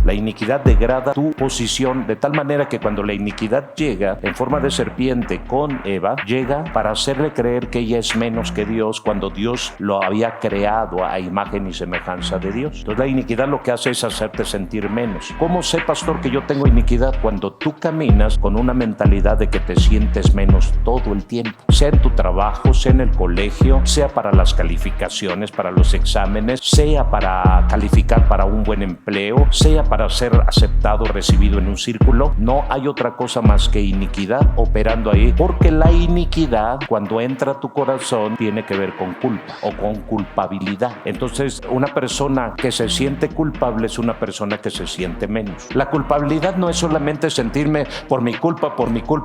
La iniquidad degrada tu posición de tal manera que cuando la iniquidad llega en forma de serpiente con Eva, llega para hacerle creer que ella es menos que Dios cuando Dios lo había creado a imagen y semejanza de Dios. Entonces la iniquidad lo que hace es hacerte sentir menos. ¿Cómo sé, pastor, que yo tengo iniquidad? Cuando tú caminas con una mentalidad de que te sientes menos todo el tiempo, sea en tu trabajo, sea en el colegio, sea para las calificaciones, para los exámenes, sea para calificar para un buen empleo, sea para ser aceptado, recibido en un círculo. No hay otra cosa más que iniquidad operando ahí, porque la iniquidad, cuando entra a tu corazón, tiene que ver con culpa o con culpabilidad. Entonces, una persona que se siente culpable es una persona que se siente menos. La culpabilidad no es solamente sentirme por mi culpa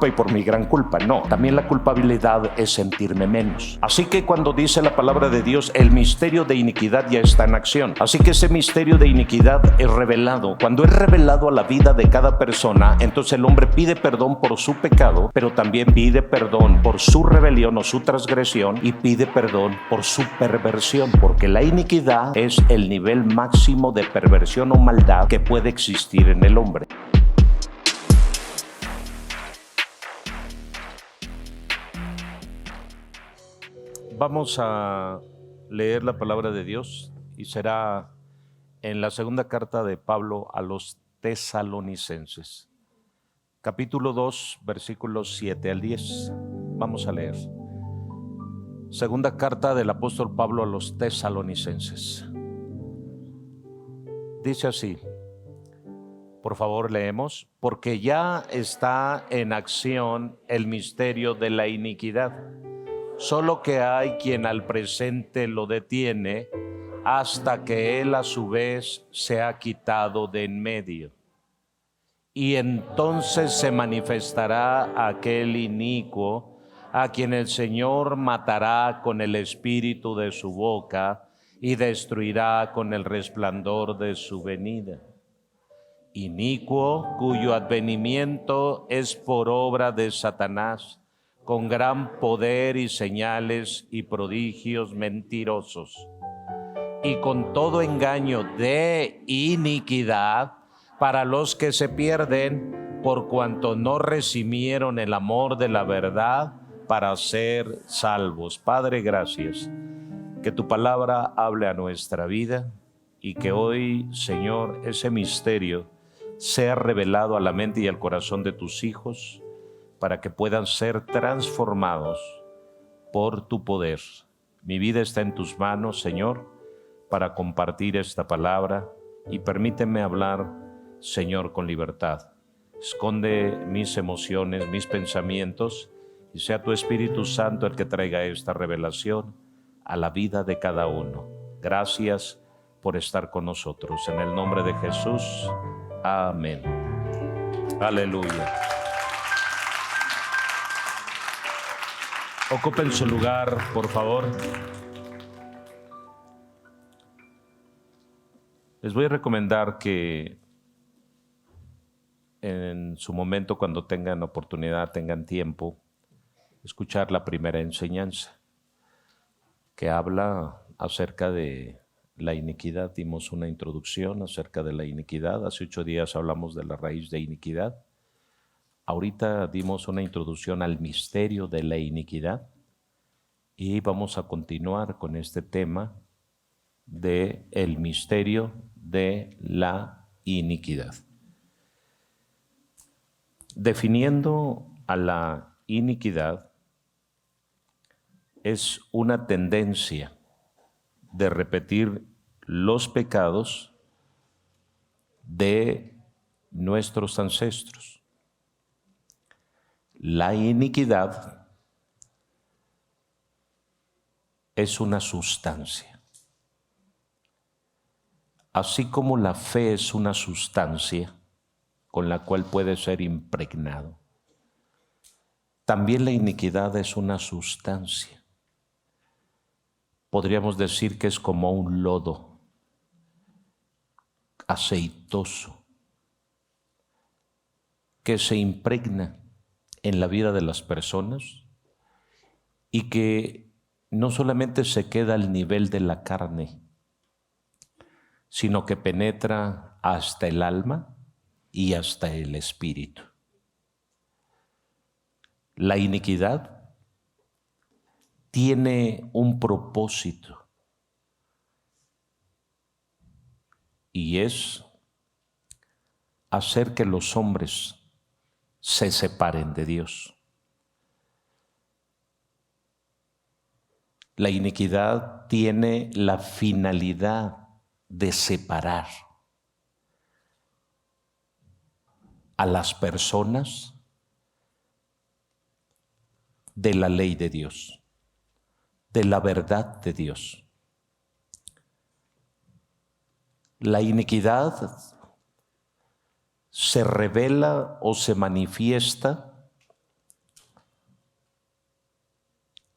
y por mi gran culpa. No, también la culpabilidad es sentirme menos. Así que cuando dice la palabra de Dios, el misterio de iniquidad ya está en acción. Así que ese misterio de iniquidad es revelado. Cuando es revelado a la vida de cada persona, entonces el hombre pide perdón por su pecado, pero también pide perdón por su rebelión o su transgresión, y pide perdón por su perversión, porque la iniquidad es el nivel máximo de perversión o maldad que puede existir en el hombre. Vamos a leer la palabra de Dios y será en la segunda carta de Pablo a los Tesalonicenses, capítulo 2, versículos 7 al 10. Vamos a leer. Segunda carta del apóstol Pablo a los Tesalonicenses. Dice así, por favor leemos, porque ya está en acción el misterio de la iniquidad, solo que hay quien al presente lo detiene hasta que él a su vez se ha quitado de en medio. Y entonces se manifestará aquel inicuo a quien el Señor matará con el espíritu de su boca y destruirá con el resplandor de su venida. Inicuo cuyo advenimiento es por obra de Satanás, con gran poder y señales y prodigios mentirosos, y con todo engaño de iniquidad para los que se pierden, por cuanto no recibieron el amor de la verdad para ser salvos. Padre, gracias. Que tu palabra hable a nuestra vida y que hoy, Señor, ese misterio sea revelado a la mente y al corazón de tus hijos para que puedan ser transformados por tu poder. Mi vida está en tus manos, Señor, para compartir esta palabra, y permíteme hablar, Señor, con libertad. Esconde mis emociones, mis pensamientos, y sea tu Espíritu Santo el que traiga esta revelación a la vida de cada uno. Gracias por estar con nosotros. En el nombre de Jesús, amén. Aleluya. Ocupen su lugar, por favor. Les voy a recomendar que en su momento, cuando tengan oportunidad, tengan tiempo, escuchar la primera enseñanza que habla acerca de la iniquidad. Dimos una introducción acerca de la iniquidad. Hace 8 días hablamos de la raíz de iniquidad. Ahorita dimos una introducción al misterio de la iniquidad y vamos a continuar con este tema de el misterio de la iniquidad. Definiendo a la iniquidad, es una tendencia de repetir los pecados de nuestros ancestros. La iniquidad es una sustancia. Así como la fe es una sustancia con la cual puede ser impregnado, también la iniquidad es una sustancia. Podríamos decir que es como un lodo aceitoso que se impregna en la vida de las personas y que no solamente se queda al nivel de la carne, sino que penetra hasta el alma y hasta el espíritu. La iniquidad tiene un propósito y es hacer que los hombres se separen de Dios. La iniquidad tiene la finalidad de separar a las personas de la ley de Dios, de la verdad de Dios. La iniquidad se revela o se manifiesta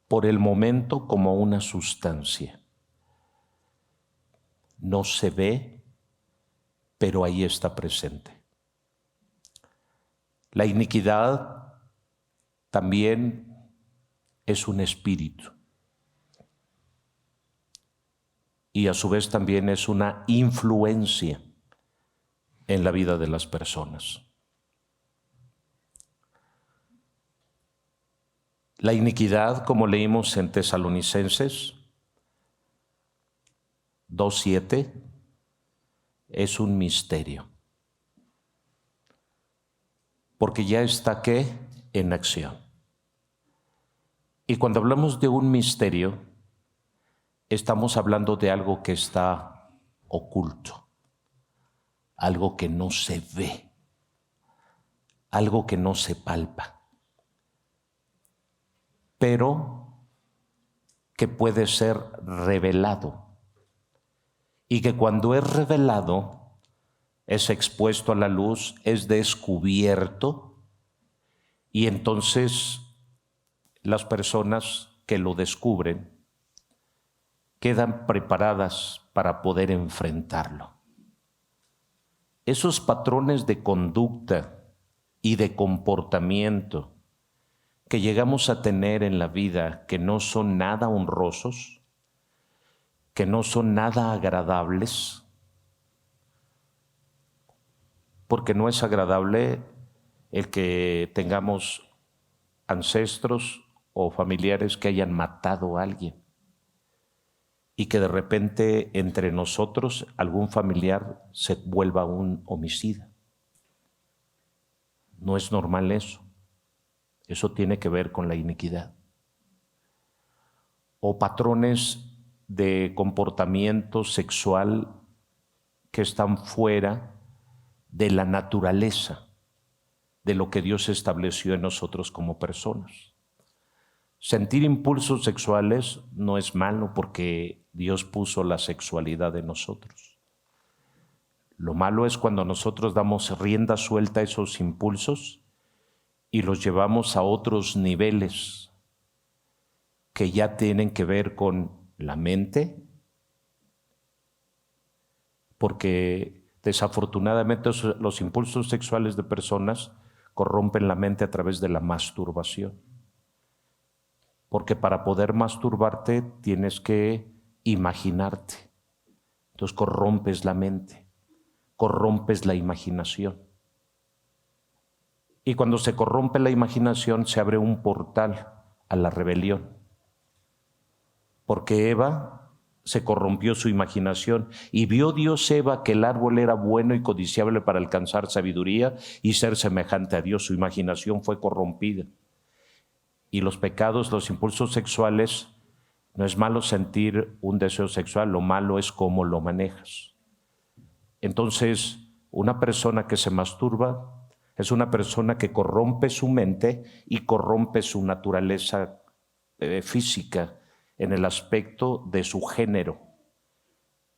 por el momento como una sustancia. No se ve, pero ahí está presente. La iniquidad también es un espíritu y a su vez también es una influencia en la vida de las personas. La iniquidad, como leímos en Tesalonicenses 2:7, es un misterio. Porque ya está, ¿qué? En acción. Y cuando hablamos de un misterio, estamos hablando de algo que está oculto, algo que no se ve, algo que no se palpa, pero que puede ser revelado y que cuando es revelado es expuesto a la luz, es descubierto y entonces las personas que lo descubren quedan preparadas para poder enfrentarlo. Esos patrones de conducta y de comportamiento que llegamos a tener en la vida que no son nada honrosos, que no son nada agradables, porque no es agradable el que tengamos ancestros o familiares que hayan matado a alguien y que de repente entre nosotros algún familiar se vuelva un homicida. No es normal eso. Eso tiene que ver con la iniquidad. O patrones de comportamiento sexual que están fuera de la naturaleza, de lo que Dios estableció en nosotros como personas. Sentir impulsos sexuales no es malo porque Dios puso la sexualidad en nosotros. Lo malo es cuando nosotros damos rienda suelta a esos impulsos y los llevamos a otros niveles que ya tienen que ver con la mente, porque desafortunadamente los impulsos sexuales de personas corrompen la mente a través de la masturbación. Porque para poder masturbarte tienes que imaginarte. Entonces corrompes la mente, corrompes la imaginación. Y cuando se corrompe la imaginación se abre un portal a la rebelión. Porque Eva se corrompió su imaginación y vio Dios Eva que el árbol era bueno y codiciable para alcanzar sabiduría y ser semejante a Dios. Su imaginación fue corrompida. Y los pecados, los impulsos sexuales, no es malo sentir un deseo sexual, lo malo es cómo lo manejas. Entonces, una persona que se masturba es una persona que corrompe su mente y corrompe su naturaleza física en el aspecto de su género,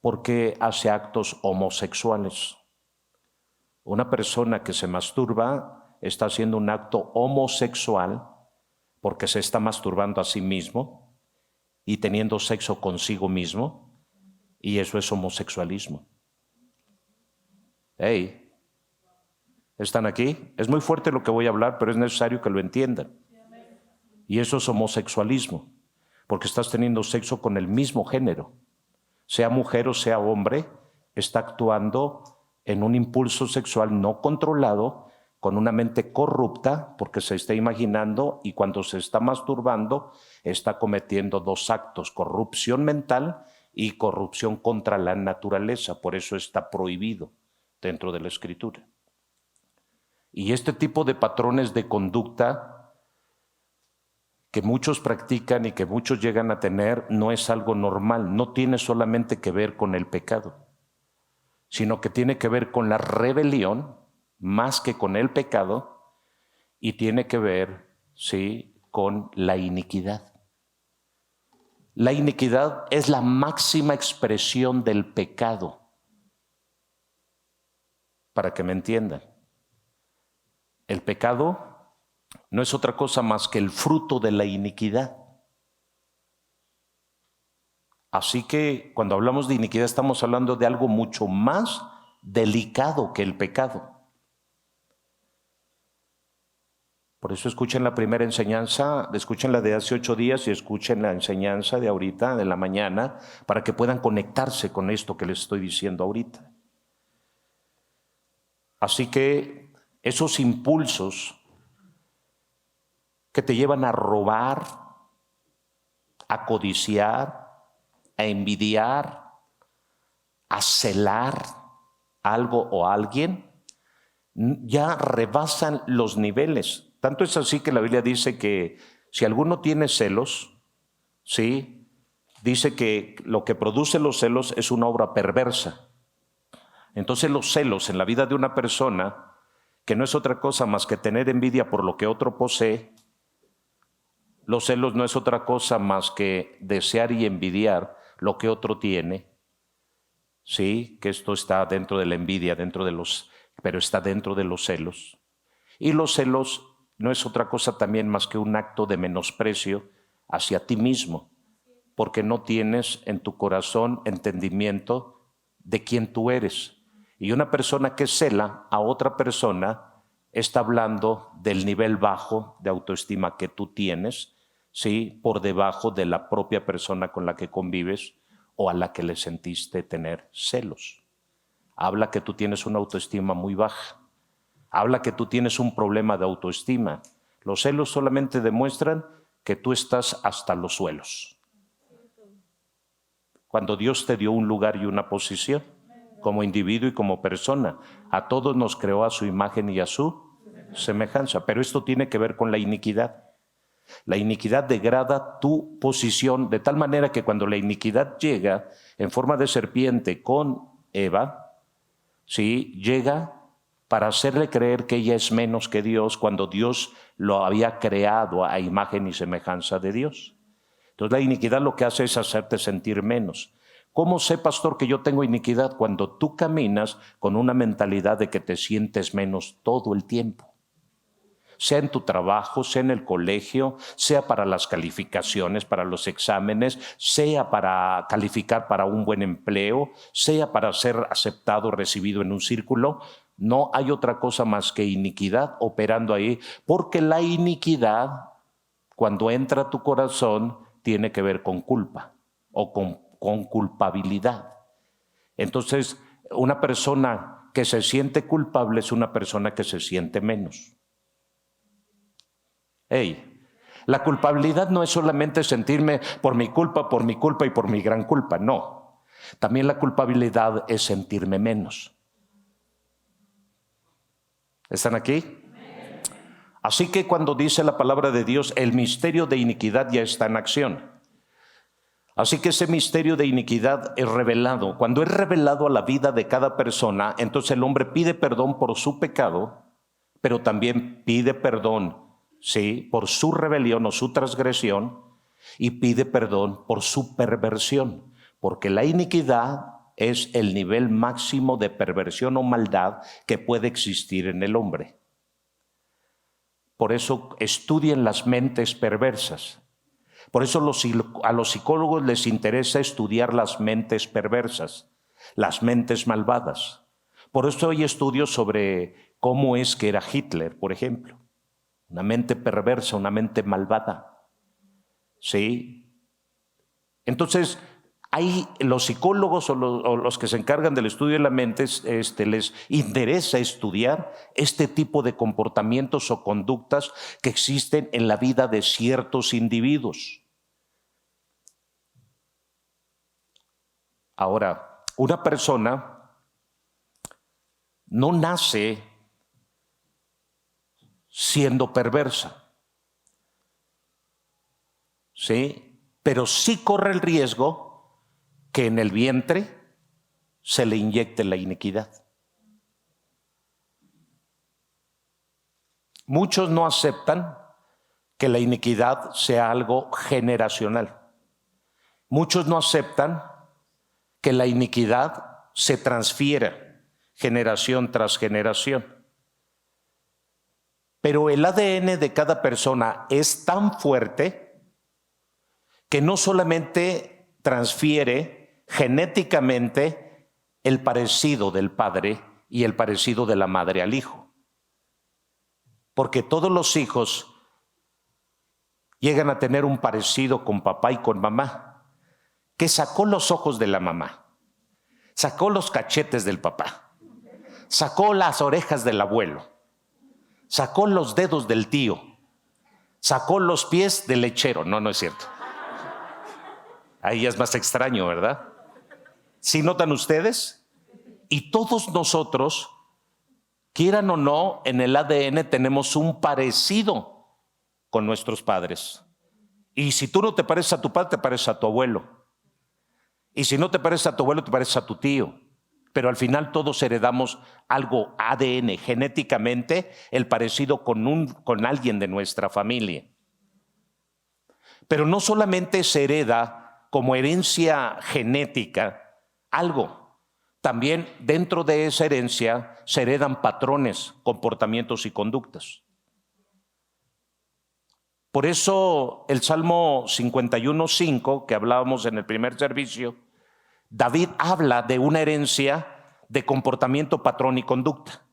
porque hace actos homosexuales. Una persona que se masturba está haciendo un acto homosexual porque se está masturbando a sí mismo y teniendo sexo consigo mismo, y eso es homosexualismo. Hey, ¿están aquí? Es muy fuerte lo que voy a hablar, pero es necesario que lo entiendan. Y eso es homosexualismo, porque estás teniendo sexo con el mismo género. Sea mujer o sea hombre, está actuando en un impulso sexual no controlado, con una mente corrupta, porque se está imaginando, y cuando se está masturbando, está cometiendo dos actos: corrupción mental y corrupción contra la naturaleza. Por eso está prohibido dentro de la Escritura. Y este tipo de patrones de conducta que muchos practican y que muchos llegan a tener no es algo normal, no tiene solamente que ver con el pecado, sino que tiene que ver con la rebelión más que con el pecado, y tiene que ver, sí, con la iniquidad. La iniquidad es la máxima expresión del pecado, para que me entiendan. El pecado no es otra cosa más que el fruto de la iniquidad. Así que cuando hablamos de iniquidad estamos hablando de algo mucho más delicado que el pecado. Por eso escuchen la primera enseñanza, escuchen la de hace 8 días y escuchen la enseñanza de ahorita, de la mañana, para que puedan conectarse con esto que les estoy diciendo ahorita. Así que esos impulsos que te llevan a robar, a codiciar, a envidiar, a celar algo o alguien, ya rebasan los niveles. Tanto es así que la Biblia dice que si alguno tiene celos, ¿sí?, dice que lo que produce los celos es una obra perversa. Entonces los celos en la vida de una persona, que no es otra cosa más que tener envidia por lo que otro posee, los celos no es otra cosa más que desear y envidiar lo que otro tiene, ¿sí?, que esto está dentro de la envidia, pero está dentro de los celos. Y los celos no es otra cosa también más que un acto de menosprecio hacia ti mismo, porque no tienes en tu corazón entendimiento de quién tú eres. Y una persona que cela a otra persona está hablando del nivel bajo de autoestima que tú tienes, ¿sí?, por debajo de la propia persona con la que convives o a la que le sentiste tener celos. Habla que tú tienes una autoestima muy baja. Habla que tú tienes un problema de autoestima. Los celos solamente demuestran que tú estás hasta los suelos. Cuando Dios te dio un lugar y una posición, como individuo y como persona, a todos nos creó a su imagen y a su semejanza. Pero esto tiene que ver con la iniquidad. La iniquidad degrada tu posición de tal manera que cuando la iniquidad llega en forma de serpiente con Eva, ¿sí?, llega para hacerle creer que ella es menos que Dios cuando Dios lo había creado a imagen y semejanza de Dios. Entonces la iniquidad lo que hace es hacerte sentir menos. ¿Cómo sé, pastor, que yo tengo iniquidad? Cuando tú caminas con una mentalidad de que te sientes menos todo el tiempo. Sea en tu trabajo, sea en el colegio, sea para las calificaciones, para los exámenes, sea para calificar para un buen empleo, sea para ser aceptado, recibido en un círculo. No hay otra cosa más que iniquidad operando ahí, porque la iniquidad, cuando entra a tu corazón, tiene que ver con culpa o con culpabilidad. Entonces, una persona que se siente culpable es una persona que se siente menos. La culpabilidad no es solamente sentirme por mi culpa y por mi gran culpa, no. También la culpabilidad es sentirme menos. ¿Están aquí? Así que cuando dice la palabra de Dios, el misterio de iniquidad ya está en acción. Así que ese misterio de iniquidad es revelado. Cuando es revelado a la vida de cada persona, entonces el hombre pide perdón por su pecado, pero también pide perdón, sí, por su rebelión o su transgresión, y pide perdón por su perversión, porque la iniquidad es el nivel máximo de perversión o maldad que puede existir en el hombre. Por eso estudien las mentes perversas. Por eso a los psicólogos les interesa estudiar las mentes perversas, las mentes malvadas. Por eso hay estudios sobre cómo es que era Hitler, por ejemplo. Una mente perversa, una mente malvada. ¿Sí? Entonces, Hay los psicólogos o los que se encargan del estudio de la mente, les interesa estudiar este tipo de comportamientos o conductas que existen en la vida de ciertos individuos. Ahora, una persona no nace siendo perversa, ¿sí? Pero sí corre el riesgo que en el vientre se le inyecte la iniquidad. Muchos no aceptan que la iniquidad sea algo generacional. Muchos no aceptan que la iniquidad se transfiera generación tras generación. Pero el ADN de cada persona es tan fuerte que no solamente transfiere genéticamente el parecido del padre y el parecido de la madre al hijo. Porque todos los hijos llegan a tener un parecido con papá y con mamá, que sacó los ojos de la mamá, sacó los cachetes del papá, sacó las orejas del abuelo, sacó los dedos del tío, sacó los pies del lechero. No, no es cierto. Ahí ya es más extraño, ¿verdad? ¿Sí notan ustedes? Y todos nosotros, quieran o no, en el ADN tenemos un parecido con nuestros padres. Y si tú no te pareces a tu padre, te pareces a tu abuelo. Y si no te pareces a tu abuelo, te pareces a tu tío. Pero al final todos heredamos algo ADN, genéticamente, el parecido con alguien de nuestra familia. Pero no solamente se hereda como herencia genética algo, también dentro de esa herencia se heredan patrones, comportamientos y conductas. Por eso el Salmo 51:5, que hablábamos en el primer servicio, David habla de una herencia de comportamiento, patrón y conducta.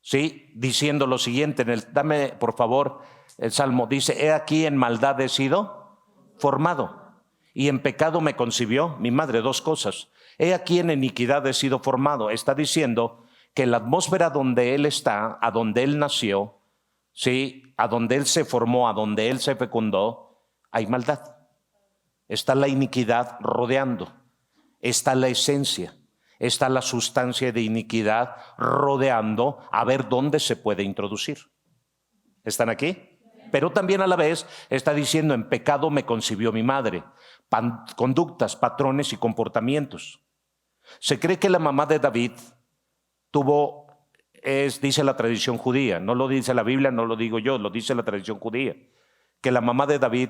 ¿Sí? Diciendo lo siguiente, dame por favor el Salmo, dice: he aquí en maldad he sido formado y en pecado me concibió mi madre. Dos cosas. He aquí en iniquidad he sido formado. Está diciendo que la atmósfera donde él está, a donde él nació, ¿sí? A donde él se formó, a donde él se fecundó, hay maldad. Está la iniquidad rodeando. Está la esencia. Está la sustancia de iniquidad rodeando a ver dónde se puede introducir. ¿Están aquí? Pero también a la vez está diciendo: en pecado me concibió mi madre. Conductas, patrones y comportamientos. Se cree que la mamá de David dice la tradición judía, no lo dice la Biblia, no lo digo yo, lo dice la tradición judía, que la mamá de David,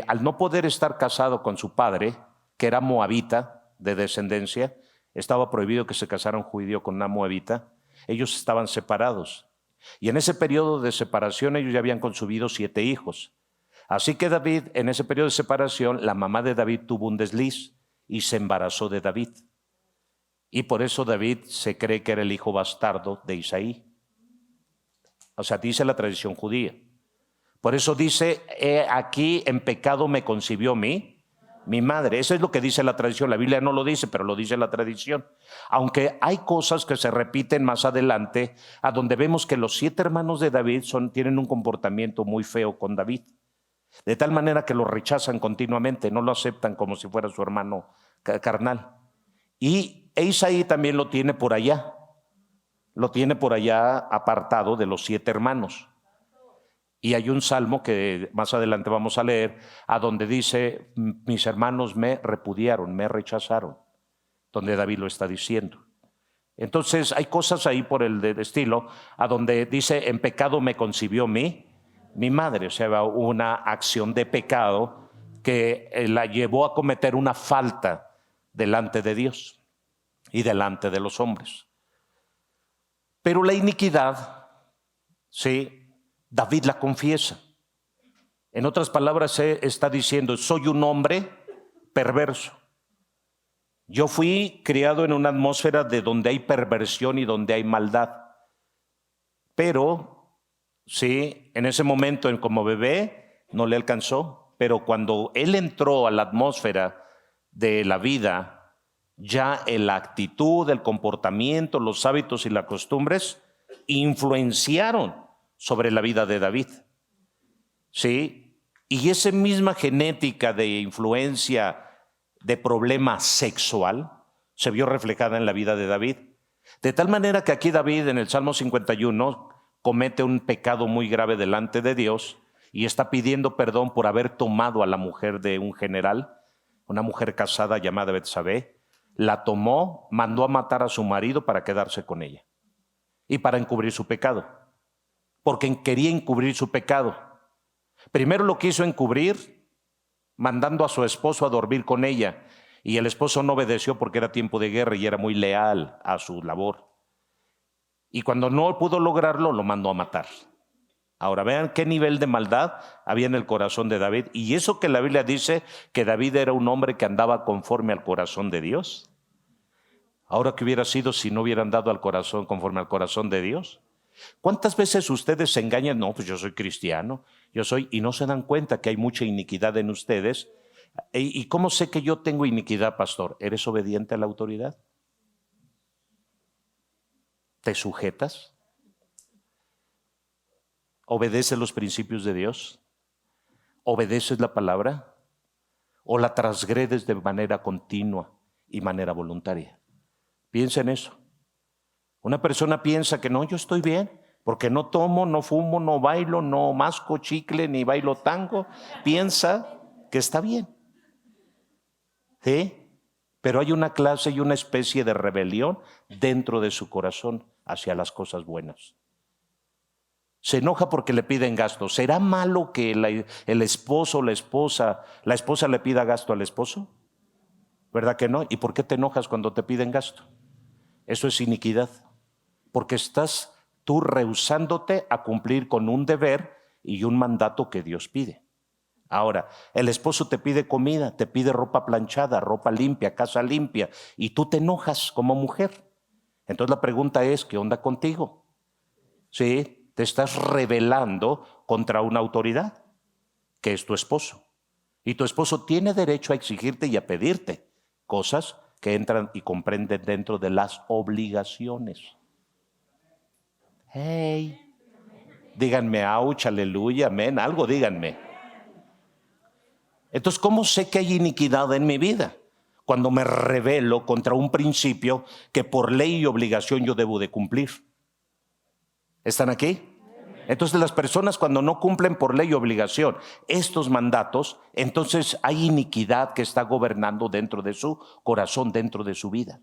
al no poder estar casado con su padre, que era moabita de descendencia, estaba prohibido que se casara un judío con una moabita. Ellos estaban separados. Y en ese periodo de separación ellos ya habían concebido 7 hijos. Así que David, en ese periodo de separación, la mamá de David tuvo un desliz y se embarazó de David. Y por eso David se cree que era el hijo bastardo de Isaí. O sea, dice la tradición judía. Por eso dice: aquí en pecado me concibió mi madre. Eso es lo que dice la tradición. La Biblia no lo dice, pero lo dice la tradición. Aunque hay cosas que se repiten más adelante, a donde vemos que los 7 hermanos de David tienen un comportamiento muy feo con David. De tal manera que lo rechazan continuamente, no lo aceptan como si fuera su hermano carnal. Y Isaí también lo tiene por allá. Lo tiene por allá apartado de los 7 hermanos. Y hay un salmo que más adelante vamos a leer, a donde dice: mis hermanos me repudiaron, me rechazaron, donde David lo está diciendo. Entonces hay cosas ahí por el estilo, a donde dice: en pecado me concibió mi madre. O sea, una acción de pecado que la llevó a cometer una falta delante de Dios y delante de los hombres. Pero la iniquidad, sí, David la confiesa. En otras palabras, está diciendo: soy un hombre perverso. Yo fui criado en una atmósfera de donde hay perversión y donde hay maldad. Pero, sí, en ese momento, como bebé, no le alcanzó. Pero cuando él entró a la atmósfera de la vida, ya la actitud, el comportamiento, los hábitos y las costumbres influenciaron sobre la vida de David. ¿Sí? Y esa misma genética de influencia de problema sexual se vio reflejada en la vida de David. De tal manera que aquí David en el Salmo 51 comete un pecado muy grave delante de Dios y está pidiendo perdón por haber tomado a la mujer de un general, una mujer casada llamada Betsabé. La tomó, mandó a matar a su marido para quedarse con ella y para encubrir su pecado, porque quería encubrir su pecado. Primero lo quiso encubrir mandando a su esposo a dormir con ella, y el esposo no obedeció porque era tiempo de guerra y era muy leal a su labor. Y cuando no pudo lograrlo, lo mandó a matar. Ahora vean qué nivel de maldad había en el corazón de David. Y eso que la Biblia dice que David era un hombre que andaba conforme al corazón de Dios. Ahora, ¿qué hubiera sido si no hubieran dado al corazón conforme al corazón de Dios? ¿Cuántas veces ustedes se engañan? No, pues yo soy cristiano, yo soy, y no se dan cuenta que hay mucha iniquidad en ustedes. ¿Y cómo sé que yo tengo iniquidad, pastor? ¿Eres obediente a la autoridad? ¿Te sujetas? ¿Obedeces los principios de Dios? ¿Obedeces la palabra? ¿O la transgredes de manera continua y manera voluntaria? Piensa en eso. Una persona piensa que no, yo estoy bien, porque no tomo, no fumo, no bailo, no masco chicle, ni bailo tango. Piensa que está bien. ¿Sí? Pero hay una clase y una especie de rebelión dentro de su corazón hacia las cosas buenas. Se enoja porque le piden gasto. ¿Será malo que el esposo o la esposa le pida gasto al esposo? ¿Verdad que no? ¿Y por qué te enojas cuando te piden gasto? Eso es iniquidad, porque estás tú rehusándote a cumplir con un deber y un mandato que Dios pide. Ahora, el esposo te pide comida, te pide ropa planchada, ropa limpia, casa limpia, y tú te enojas como mujer. Entonces la pregunta es, ¿qué onda contigo? ¿Sí? Te estás rebelando contra una autoridad, que es tu esposo. Y tu esposo tiene derecho a exigirte y a pedirte cosas que entran y comprenden dentro de las obligaciones. Hey, díganme, ouch, aleluya, amén, algo díganme. Entonces, ¿cómo sé que hay iniquidad en mi vida? Cuando me rebelo contra un principio que por ley y obligación yo debo de cumplir. ¿Están aquí? Entonces las personas cuando no cumplen por ley y obligación estos mandatos, entonces hay iniquidad que está gobernando dentro de su corazón, dentro de su vida.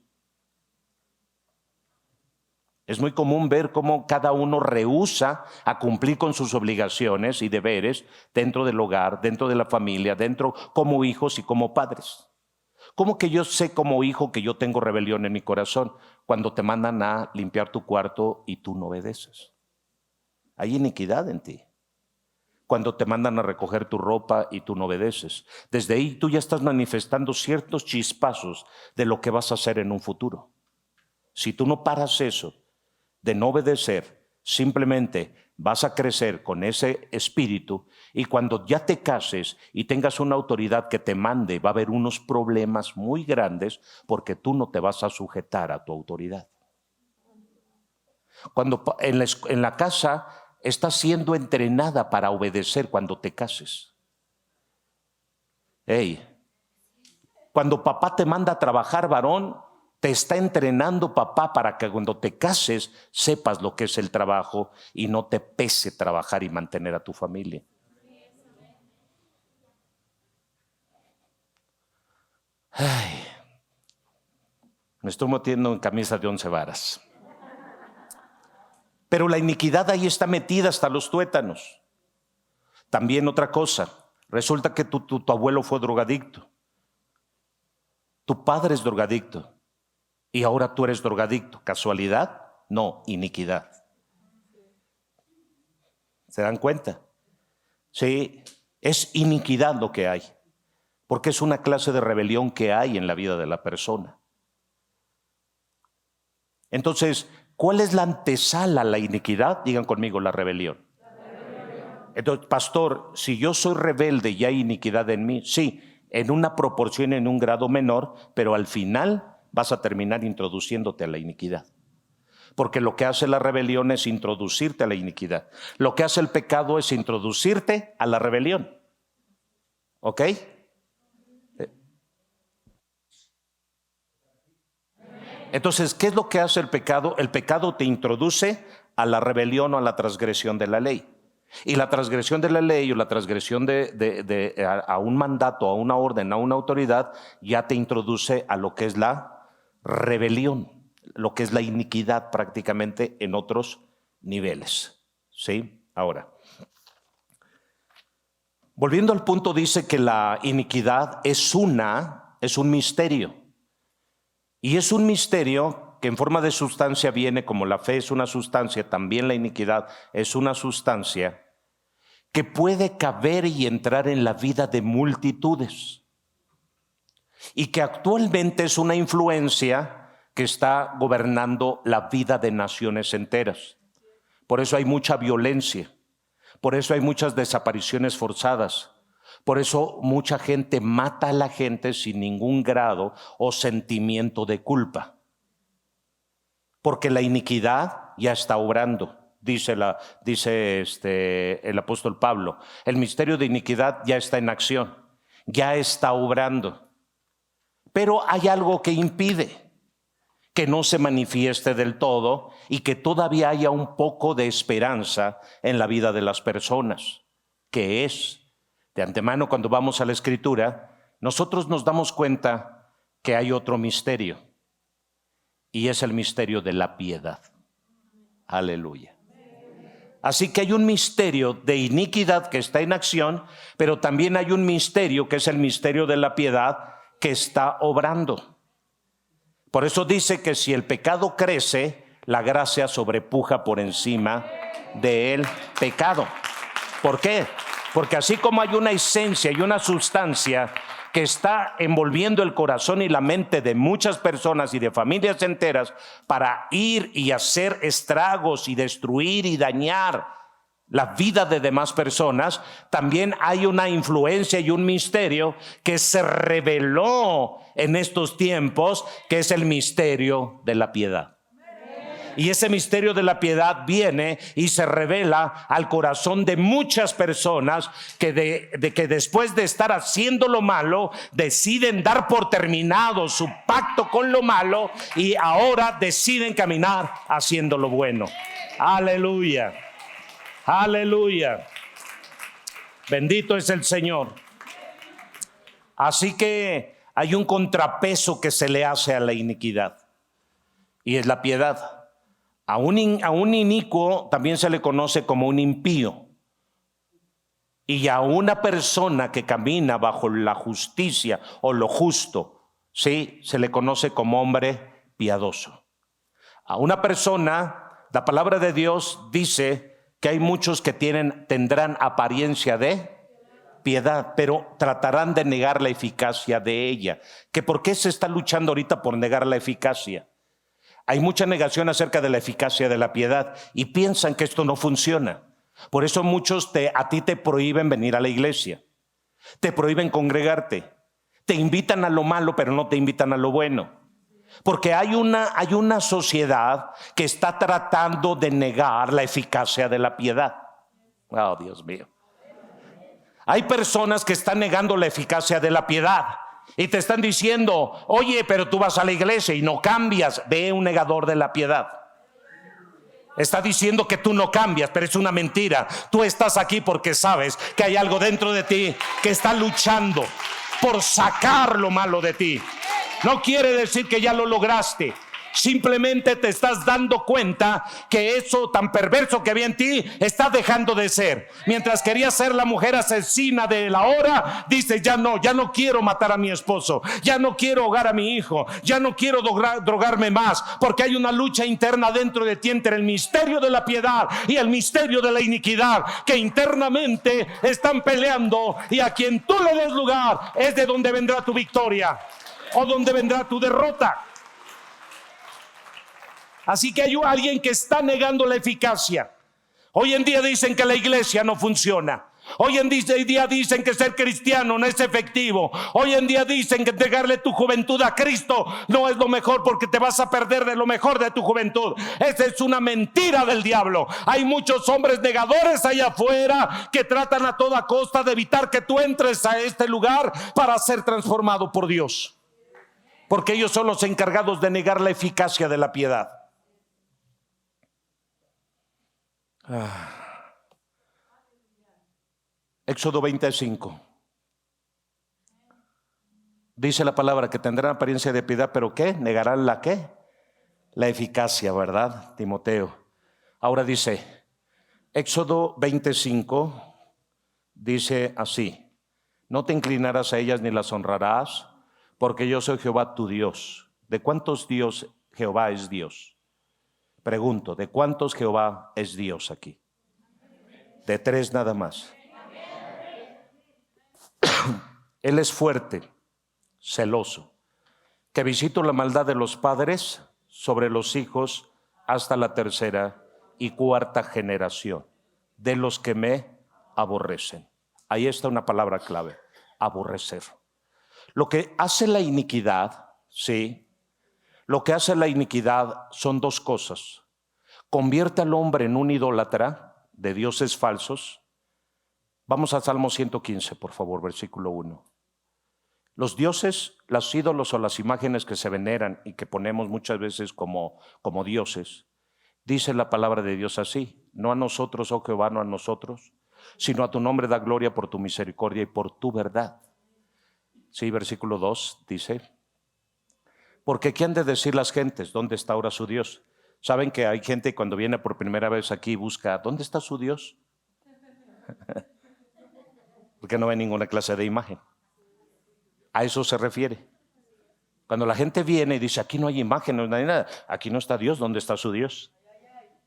Es muy común ver cómo cada uno rehúsa a cumplir con sus obligaciones y deberes dentro del hogar, dentro de la familia, dentro como hijos y como padres. ¿Cómo que yo sé como hijo que yo tengo rebelión en mi corazón? Cuando te mandan a limpiar tu cuarto y tú no obedeces. Hay iniquidad en ti. Cuando te mandan a recoger tu ropa y tú no obedeces. Desde ahí tú ya estás manifestando ciertos chispazos de lo que vas a hacer en un futuro. Si tú no paras eso de no obedecer, simplemente vas a crecer con ese espíritu, y cuando ya te cases y tengas una autoridad que te mande, va a haber unos problemas muy grandes porque tú no te vas a sujetar a tu autoridad. Cuando en la casa estás siendo entrenada para obedecer cuando te cases. Hey, cuando papá te manda a trabajar, varón, te está entrenando papá para que cuando te cases sepas lo que es el trabajo y no te pese trabajar y mantener a tu familia. Ay, me estoy metiendo en camisa de 11 varas. Pero la iniquidad ahí está metida hasta los tuétanos. También otra cosa, resulta que tu abuelo fue drogadicto. Tu padre es drogadicto. Y ahora tú eres drogadicto. ¿Casualidad? No, iniquidad. ¿Se dan cuenta? Sí, es iniquidad lo que hay. Porque es una clase de rebelión que hay en la vida de la persona. Entonces, ¿cuál es la antesala a la iniquidad? Digan conmigo, la rebelión. Entonces, pastor, si yo soy rebelde y hay iniquidad en mí, sí, en una proporción, en un grado menor, pero al final vas a terminar introduciéndote a la iniquidad. Porque lo que hace la rebelión es introducirte a la iniquidad. Lo que hace el pecado es introducirte a la rebelión. ¿Ok? Entonces, ¿qué es lo que hace el pecado? El pecado te introduce a la rebelión o a la transgresión de la ley. Y la transgresión de la ley o la transgresión a un mandato, a una orden, a una autoridad, ya te introduce a lo que es la rebelión, lo que es la iniquidad prácticamente en otros niveles. ¿Sí? Ahora, volviendo al punto, dice que la iniquidad es un misterio. Y es un misterio que en forma de sustancia viene, como la fe es una sustancia, también la iniquidad es una sustancia que puede caber y entrar en la vida de multitudes. Y que actualmente es una influencia que está gobernando la vida de naciones enteras. Por eso hay mucha violencia, por eso hay muchas desapariciones forzadas, por eso mucha gente mata a la gente sin ningún grado o sentimiento de culpa. Porque la iniquidad ya está obrando, dice el apóstol Pablo. El misterio de iniquidad ya está en acción, ya está obrando. Pero hay algo que impide que no se manifieste del todo y que todavía haya un poco de esperanza en la vida de las personas, que es, de antemano, cuando vamos a la Escritura, nosotros nos damos cuenta que hay otro misterio, y es el misterio de la piedad. Aleluya. Así que hay un misterio de iniquidad que está en acción, pero también hay un misterio que es el misterio de la piedad que está obrando. Por eso dice que si el pecado crece, la gracia sobrepuja por encima del pecado. ¿Por qué? Porque así como hay una esencia y una sustancia que está envolviendo el corazón y la mente de muchas personas y de familias enteras para ir y hacer estragos y destruir y dañar la vida de demás personas, también hay una influencia y un misterio que se reveló en estos tiempos, que es el misterio de la piedad. Y ese misterio de la piedad viene y se revela al corazón de muchas personas que después de estar haciendo lo malo, deciden dar por terminado su pacto con lo malo y ahora deciden caminar haciendo lo bueno. Aleluya. Aleluya. Bendito es el Señor. Así que hay un contrapeso que se le hace a la iniquidad, y es la piedad. A un inicuo también se le conoce como un impío. Y a una persona que camina bajo la justicia o lo justo, ¿sí?, se le conoce como hombre piadoso. A una persona, la palabra de Dios dice que hay muchos que tendrán apariencia de piedad, pero tratarán de negar la eficacia de ella. ¿Que por qué se está luchando ahorita por negar la eficacia? Hay mucha negación acerca de la eficacia de la piedad y piensan que esto no funciona. Por eso muchos a ti te prohíben venir a la iglesia, te prohíben congregarte, te invitan a lo malo pero no te invitan a lo bueno. Porque hay una sociedad que está tratando de negar la eficacia de la piedad. Oh, Dios mío. Hay personas que están negando la eficacia de la piedad y te están diciendo: oye, pero tú vas a la iglesia y no cambias. Ve un negador de la piedad. Está diciendo que tú no cambias, pero es una mentira. Tú estás aquí porque sabes que hay algo dentro de ti que está luchando por sacar lo malo de ti. No quiere decir que ya lo lograste. Simplemente te estás dando cuenta que eso tan perverso que había en ti está dejando de ser. Mientras querías ser la mujer asesina de la hora, dices: ya no quiero matar a mi esposo, ya no quiero ahogar a mi hijo, ya no quiero drogarme más, porque hay una lucha interna dentro de ti entre el misterio de la piedad y el misterio de la iniquidad, que internamente están peleando, y a quien tú le des lugar es de donde vendrá tu victoria o donde vendrá tu derrota. Así que hay alguien que está negando la eficacia. Hoy en día dicen que la iglesia no funciona. Hoy en día dicen que ser cristiano no es efectivo. Hoy en día dicen que entregarle tu juventud a Cristo no es lo mejor, porque te vas a perder de lo mejor de tu juventud. Esa es una mentira del diablo. Hay muchos hombres negadores allá afuera que tratan a toda costa de evitar que tú entres a este lugar para ser transformado por Dios, porque ellos son los encargados de negar la eficacia de la piedad. Éxodo 25. Dice la palabra que tendrán apariencia de piedad, pero ¿qué? Negarán la ¿qué? La eficacia, ¿verdad, Timoteo? Ahora dice, Éxodo 25, dice así: no te inclinarás a ellas ni las honrarás, porque yo soy Jehová tu Dios. ¿De cuántos Dios Jehová es Dios? Pregunto, ¿de cuántos Jehová es Dios aquí? De 3 nada más. Él es fuerte, celoso, que visito la maldad de los padres sobre los hijos hasta la 3ª y 4ª generación de los que me aborrecen. Ahí está una palabra clave: aborrecer. Lo que hace la iniquidad, sí, lo que hace la iniquidad son 2 cosas: convierte al hombre en un idólatra de dioses falsos. Vamos a Salmo 115, por favor, versículo 1. Los dioses, los ídolos o las imágenes que se veneran y que ponemos muchas veces como dioses, dice la palabra de Dios así: no a nosotros, oh Jehová, no a nosotros, sino a tu nombre da gloria por tu misericordia y por tu verdad. Sí, versículo 2 dice: porque ¿qué han de decir las gentes? ¿Dónde está ahora su Dios? ¿Saben que hay gente cuando viene por primera vez aquí busca ¿dónde está su Dios? Porque no ve ninguna clase de imagen. A eso se refiere. Cuando la gente viene y dice aquí no hay imagen, no hay nada, aquí no está Dios, ¿dónde está su Dios?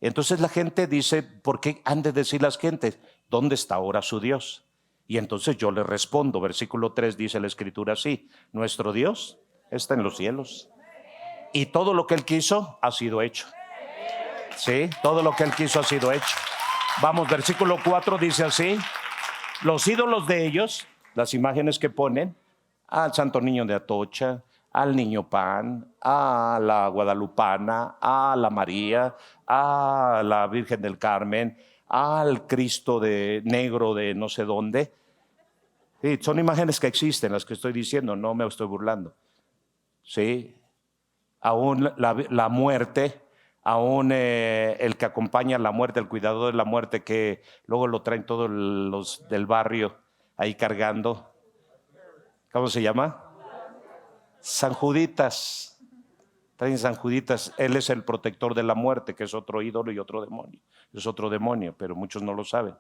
Entonces la gente dice, ¿por qué han de decir las gentes? ¿Dónde está ahora su Dios? Y entonces yo le respondo, versículo 3 dice la escritura así: nuestro Dios está en los cielos y todo lo que Él quiso ha sido hecho. Sí, todo lo que Él quiso ha sido hecho. Vamos, versículo 4 dice así: los ídolos de ellos, las imágenes que ponen, al Santo Niño de Atocha, al Niño Pan, a la Guadalupana, a la María, a la Virgen del Carmen, al Cristo de negro de no sé dónde. Sí, son imágenes que existen, las que estoy diciendo, no me estoy burlando. Sí, aún la muerte, aún el que acompaña a la muerte, el cuidador de la muerte, que luego lo traen todos los del barrio ahí cargando. ¿Cómo se llama? San Juditas. Traen San Juditas. Él es el protector de la muerte, que es otro ídolo y otro demonio. Es otro demonio, pero muchos no lo saben.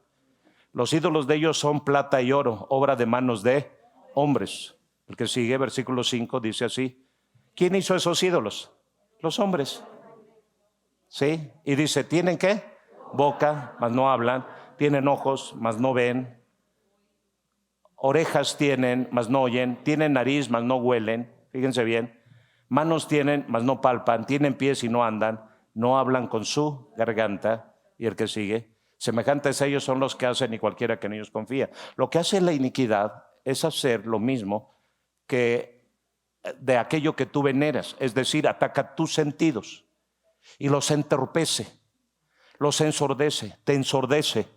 Los ídolos de ellos son plata y oro, obra de manos de hombres. El que sigue, versículo 5, dice así: ¿quién hizo esos ídolos? Los hombres. ¿Sí? Y dice, ¿tienen qué? Boca, mas no hablan. Tienen ojos, mas no ven. Orejas tienen, mas no oyen. Tienen nariz, mas no huelen. Fíjense bien. Manos tienen, mas no palpan. Tienen pies y no andan. No hablan con su garganta. Y el que sigue: semejantes a ellos son los que hacen y cualquiera que en ellos confía. Lo que hace la iniquidad es hacer lo mismo que de aquello que tú veneras. Es decir, ataca tus sentidos y los entorpece, los ensordece, te ensordece,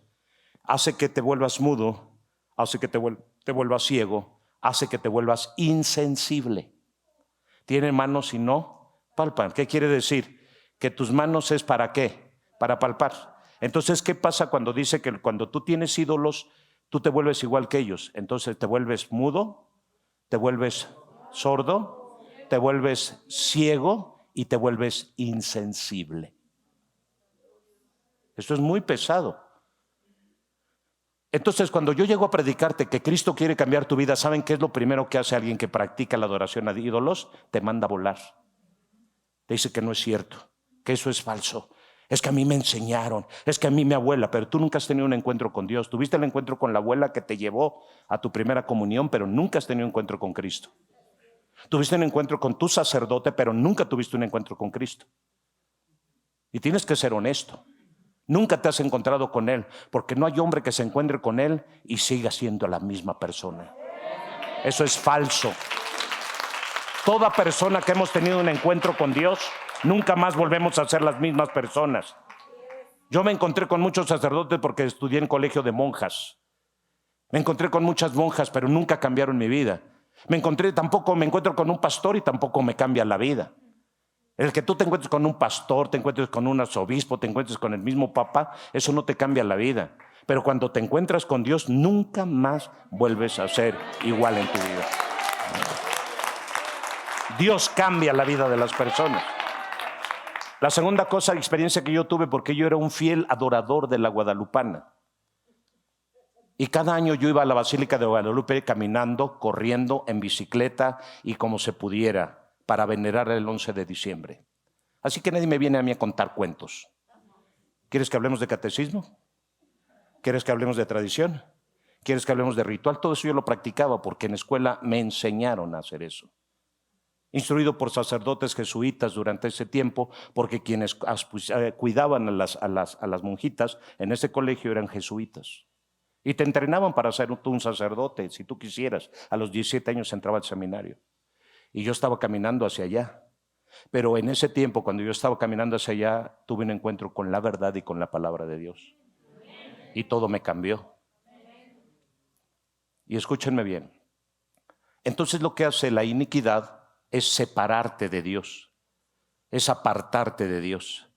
hace que te vuelvas mudo, hace que te vuelvas ciego, hace que te vuelvas insensible. Tienen manos y no palpan. ¿Qué quiere decir? Que tus manos es ¿para qué? Para palpar. Entonces, ¿qué pasa cuando dice que cuando tú tienes ídolos, tú te vuelves igual que ellos? Entonces te vuelves mudo, te vuelves sordo, te vuelves ciego y te vuelves insensible. Esto es muy pesado. Entonces, cuando yo llego a predicarte que Cristo quiere cambiar tu vida, ¿saben qué es lo primero que hace alguien que practica la adoración a ídolos? Te manda a volar. Te dice que no es cierto, que eso es falso. Es que a mí me enseñaron, es que a mí mi abuela, pero tú nunca has tenido un encuentro con Dios. Tuviste el encuentro con la abuela que te llevó a tu primera comunión, pero nunca has tenido un encuentro con Cristo. Tuviste un encuentro con tu sacerdote, pero nunca tuviste un encuentro con Cristo. Y tienes que ser honesto. Nunca te has encontrado con Él, porque no hay hombre que se encuentre con Él y siga siendo la misma persona. Eso es falso. Toda persona que hemos tenido un encuentro con Dios, nunca más volvemos a ser las mismas personas. Yo me encontré con muchos sacerdotes porque estudié en colegio de monjas. Me encontré con muchas monjas, pero nunca cambiaron mi vida. Tampoco me encuentro con un pastor y tampoco me cambia la vida. El que tú te encuentres con un pastor, te encuentres con un arzobispo, te encuentres con el mismo papa, eso no te cambia la vida. Pero cuando te encuentras con Dios, nunca más vuelves a ser igual en tu vida. Dios cambia la vida de las personas. La segunda experiencia que yo tuve, porque yo era un fiel adorador de la Guadalupana. Y cada año yo iba a la Basílica de Guadalupe caminando, corriendo, en bicicleta y como se pudiera, para venerar el 11 de diciembre. Así que nadie me viene a mí a contar cuentos. ¿Quieres que hablemos de catecismo? ¿Quieres que hablemos de tradición? ¿Quieres que hablemos de ritual? Todo eso yo lo practicaba porque en escuela me enseñaron a hacer eso. Instruido por sacerdotes jesuitas durante ese tiempo, porque quienes cuidaban a las monjitas en ese colegio eran jesuitas. Y te entrenaban para ser un sacerdote, si tú quisieras. A los 17 años entraba al seminario. Y yo estaba caminando hacia allá. Pero en ese tiempo, cuando yo estaba caminando hacia allá, tuve un encuentro con la verdad y con la palabra de Dios. Y todo me cambió. Y escúchenme bien. Entonces lo que hace la iniquidad es separarte de Dios, es apartarte de Dios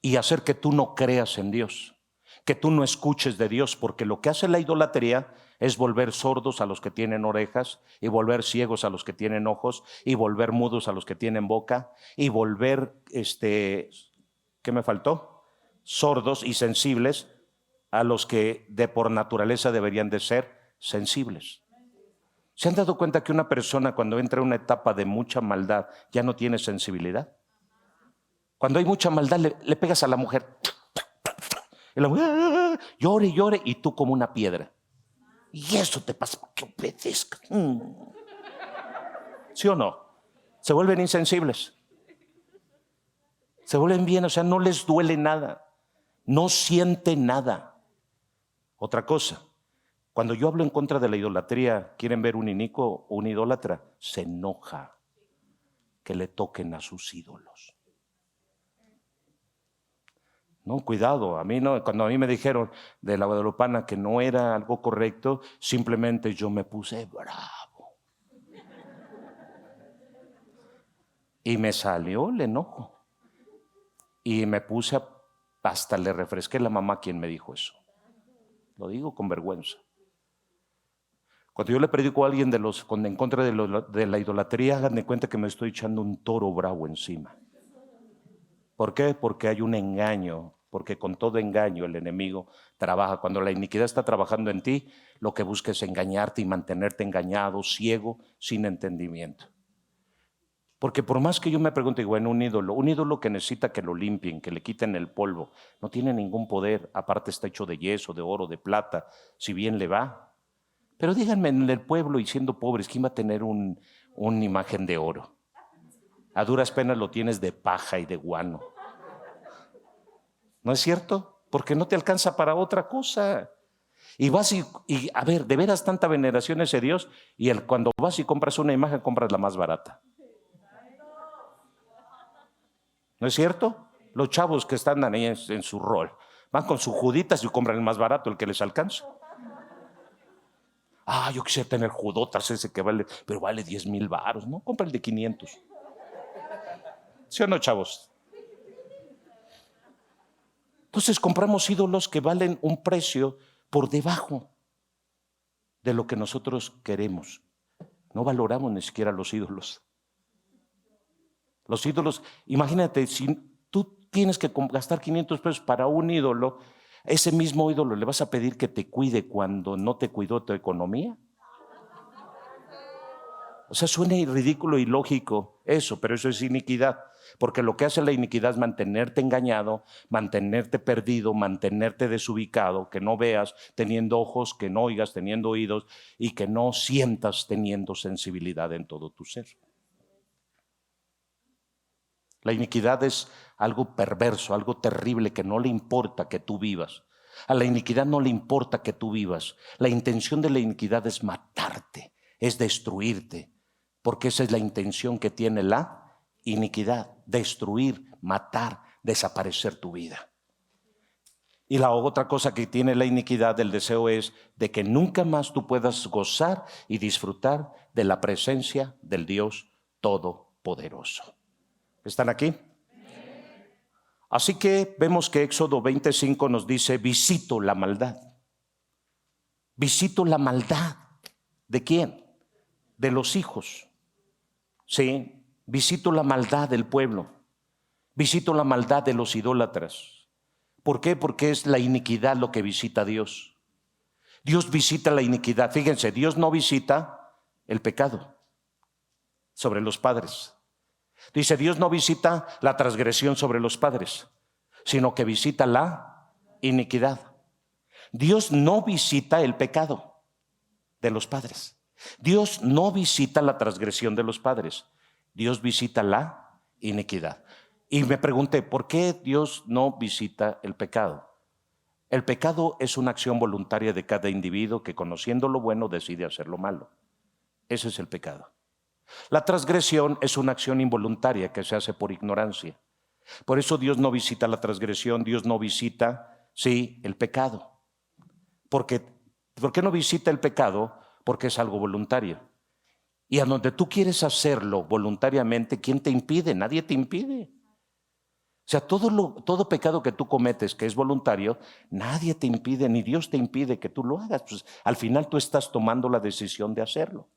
y hacer que tú no creas en Dios, que tú no escuches de Dios, porque lo que hace la idolatría es volver sordos a los que tienen orejas y volver ciegos a los que tienen ojos y volver mudos a los que tienen boca y volver, ¿qué me faltó? Sordos y sensibles a los que por naturaleza deberían de ser sensibles. ¿Se han dado cuenta que una persona cuando entra en una etapa de mucha maldad ya no tiene sensibilidad? Cuando hay mucha maldad le pegas a la mujer. Y la mujer llore, llore y tú como una piedra. Y eso te pasa porque obedezcas. ¿Sí o no? Se vuelven insensibles. Se vuelven bien, o sea, no les duele nada. No siente nada. Otra cosa. Cuando yo hablo en contra de la idolatría, quieren ver un inicuo o un idólatra, se enoja que le toquen a sus ídolos. No, cuidado, a mí no, cuando a mí me dijeron de la Guadalupana que no era algo correcto, simplemente yo me puse bravo. Y me salió el enojo. Y me puse, hasta le refresqué la mamá quien me dijo eso. Lo digo con vergüenza. Cuando yo le predico a alguien en contra de la idolatría, hagan de cuenta que me estoy echando un toro bravo encima. ¿Por qué? Porque hay un engaño, porque con todo engaño el enemigo trabaja. Cuando la iniquidad está trabajando en ti, lo que busca es engañarte y mantenerte engañado, ciego, sin entendimiento. Porque por más que yo me pregunte, bueno, un ídolo que necesita que lo limpien, que le quiten el polvo, no tiene ningún poder, aparte está hecho de yeso, de oro, de plata, si bien le va. Pero díganme, en el pueblo y siendo pobres, ¿quién va a tener una imagen de oro? A duras penas lo tienes de paja y de guano. ¿No es cierto? Porque no te alcanza para otra cosa. Y vas y a ver, de veras tanta veneración ese Dios, y cuando vas y compras una imagen, compras la más barata. ¿No es cierto? Los chavos que están ahí en su rol, van con sus juditas y compran el más barato, el que les alcanza. Yo quisiera tener judotas ese que vale, pero vale 10,000 varos, ¿no? Compra el de 500. ¿Sí o no, chavos? Entonces compramos ídolos que valen un precio por debajo de lo que nosotros queremos. No valoramos ni siquiera los ídolos. Los ídolos, imagínate, si tú tienes que gastar 500 pesos para un ídolo, ese mismo ídolo le vas a pedir que te cuide cuando no te cuidó tu economía. O sea, suena ridículo y ilógico eso, pero eso es iniquidad. Porque lo que hace la iniquidad es mantenerte engañado, mantenerte perdido, mantenerte desubicado, que no veas teniendo ojos, que no oigas teniendo oídos y que no sientas teniendo sensibilidad en todo tu ser. La iniquidad es algo perverso, algo terrible que no le importa que tú vivas. A la iniquidad no le importa que tú vivas. La intención de la iniquidad es matarte, es destruirte, porque esa es la intención que tiene la iniquidad: destruir, matar, desaparecer tu vida. Y la otra cosa que tiene la iniquidad, el deseo, es de que nunca más tú puedas gozar y disfrutar de la presencia del Dios Todopoderoso. ¿Están aquí? Así que vemos que Éxodo 25 nos dice: visito la maldad. Visito la maldad. ¿De quién? De los hijos. Sí, visito la maldad del pueblo. Visito la maldad de los idólatras. ¿Por qué? Porque es la iniquidad lo que visita a Dios. Dios visita la iniquidad. Fíjense, Dios no visita el pecado sobre los padres. Dice, Dios no visita la transgresión sobre los padres, sino que visita la iniquidad. Dios no visita el pecado de los padres. Dios no visita la transgresión de los padres. Dios visita la iniquidad. Y me pregunté, ¿por qué Dios no visita el pecado? El pecado es una acción voluntaria de cada individuo que, conociendo lo bueno, decide hacer lo malo. Ese es el pecado. La transgresión es una acción involuntaria que se hace por ignorancia. Por eso Dios no visita la transgresión, Dios no visita, sí, el pecado. ¿Por qué no visita el pecado? Porque es algo voluntario. Y a donde tú quieres hacerlo voluntariamente, ¿quién te impide? Nadie te impide. O sea, todo pecado que tú cometes que es voluntario, nadie te impide, ni Dios te impide que tú lo hagas. Pues, al final tú estás tomando la decisión de hacerlo.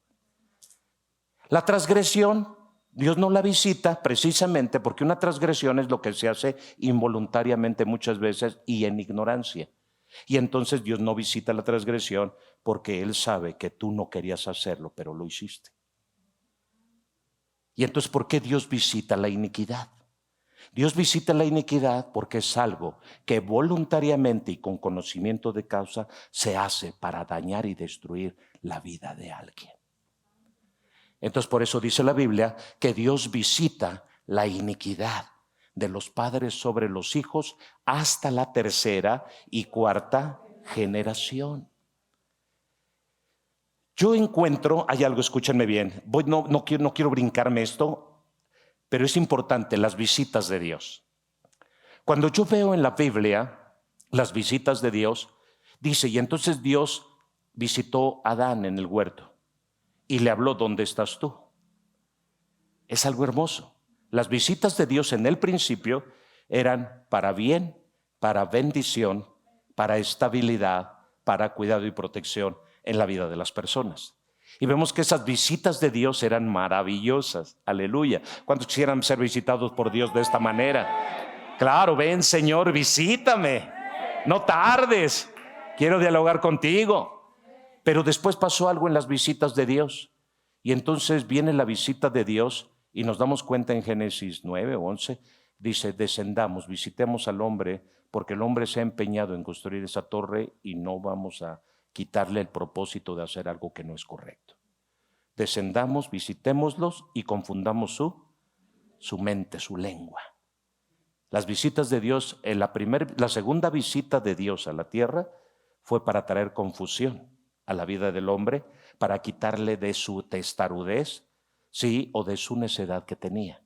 La transgresión, Dios no la visita precisamente porque una transgresión es lo que se hace involuntariamente muchas veces y en ignorancia. Y entonces Dios no visita la transgresión porque Él sabe que tú no querías hacerlo, pero lo hiciste. Y entonces, ¿por qué Dios visita la iniquidad? Dios visita la iniquidad porque es algo que voluntariamente y con conocimiento de causa se hace para dañar y destruir la vida de alguien. Entonces, por eso dice la Biblia que Dios visita la iniquidad de los padres sobre los hijos hasta la tercera y cuarta generación. Yo encuentro, hay algo, escúchenme bien, no quiero brincarme esto, pero es importante, las visitas de Dios. Cuando yo veo en la Biblia las visitas de Dios, dice, y entonces Dios visitó a Adán en el huerto y le habló, ¿dónde estás tú? Es algo hermoso. Las visitas de Dios en el principio eran para bien, para bendición, para estabilidad, para cuidado y protección en la vida de las personas. Y vemos que esas visitas de Dios eran maravillosas. Aleluya. ¿Cuántos quisieran ser visitados por Dios de esta manera? Claro, ven Señor, visítame. No tardes. Quiero dialogar contigo. Pero después pasó algo en las visitas de Dios. Y entonces viene la visita de Dios y nos damos cuenta en Génesis 9 o 11. Dice, descendamos, visitemos al hombre, porque el hombre se ha empeñado en construir esa torre y no vamos a quitarle el propósito de hacer algo que no es correcto. Descendamos, visitémoslos y confundamos su mente, su lengua. Las visitas de Dios, la segunda visita de Dios a la tierra fue para traer confusión a la vida del hombre, para quitarle de su testarudez, sí, o de su necedad que tenía.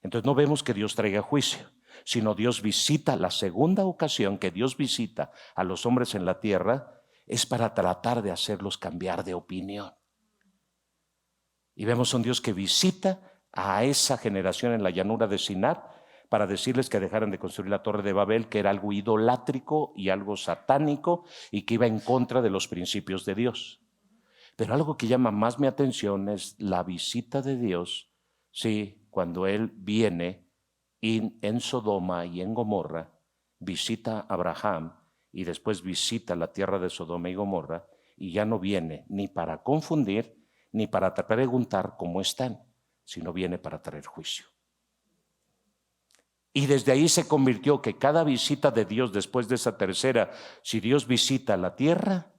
Entonces no vemos que Dios traiga juicio, sino Dios visita. La segunda ocasión que Dios visita a los hombres en la tierra es para tratar de hacerlos cambiar de opinión. Y vemos un Dios que visita a esa generación en la llanura de Sinar para decirles que dejaran de construir la torre de Babel, que era algo idolátrico y algo satánico y que iba en contra de los principios de Dios. Pero algo que llama más mi atención es la visita de Dios, sí, cuando Él viene en Sodoma y en Gomorra, visita a Abraham y después visita la tierra de Sodoma y Gomorra, y ya no viene ni para confundir ni para preguntar cómo están, sino viene para traer juicio. Y desde ahí se convirtió que cada visita de Dios después de esa tercera, si Dios visita la tierra,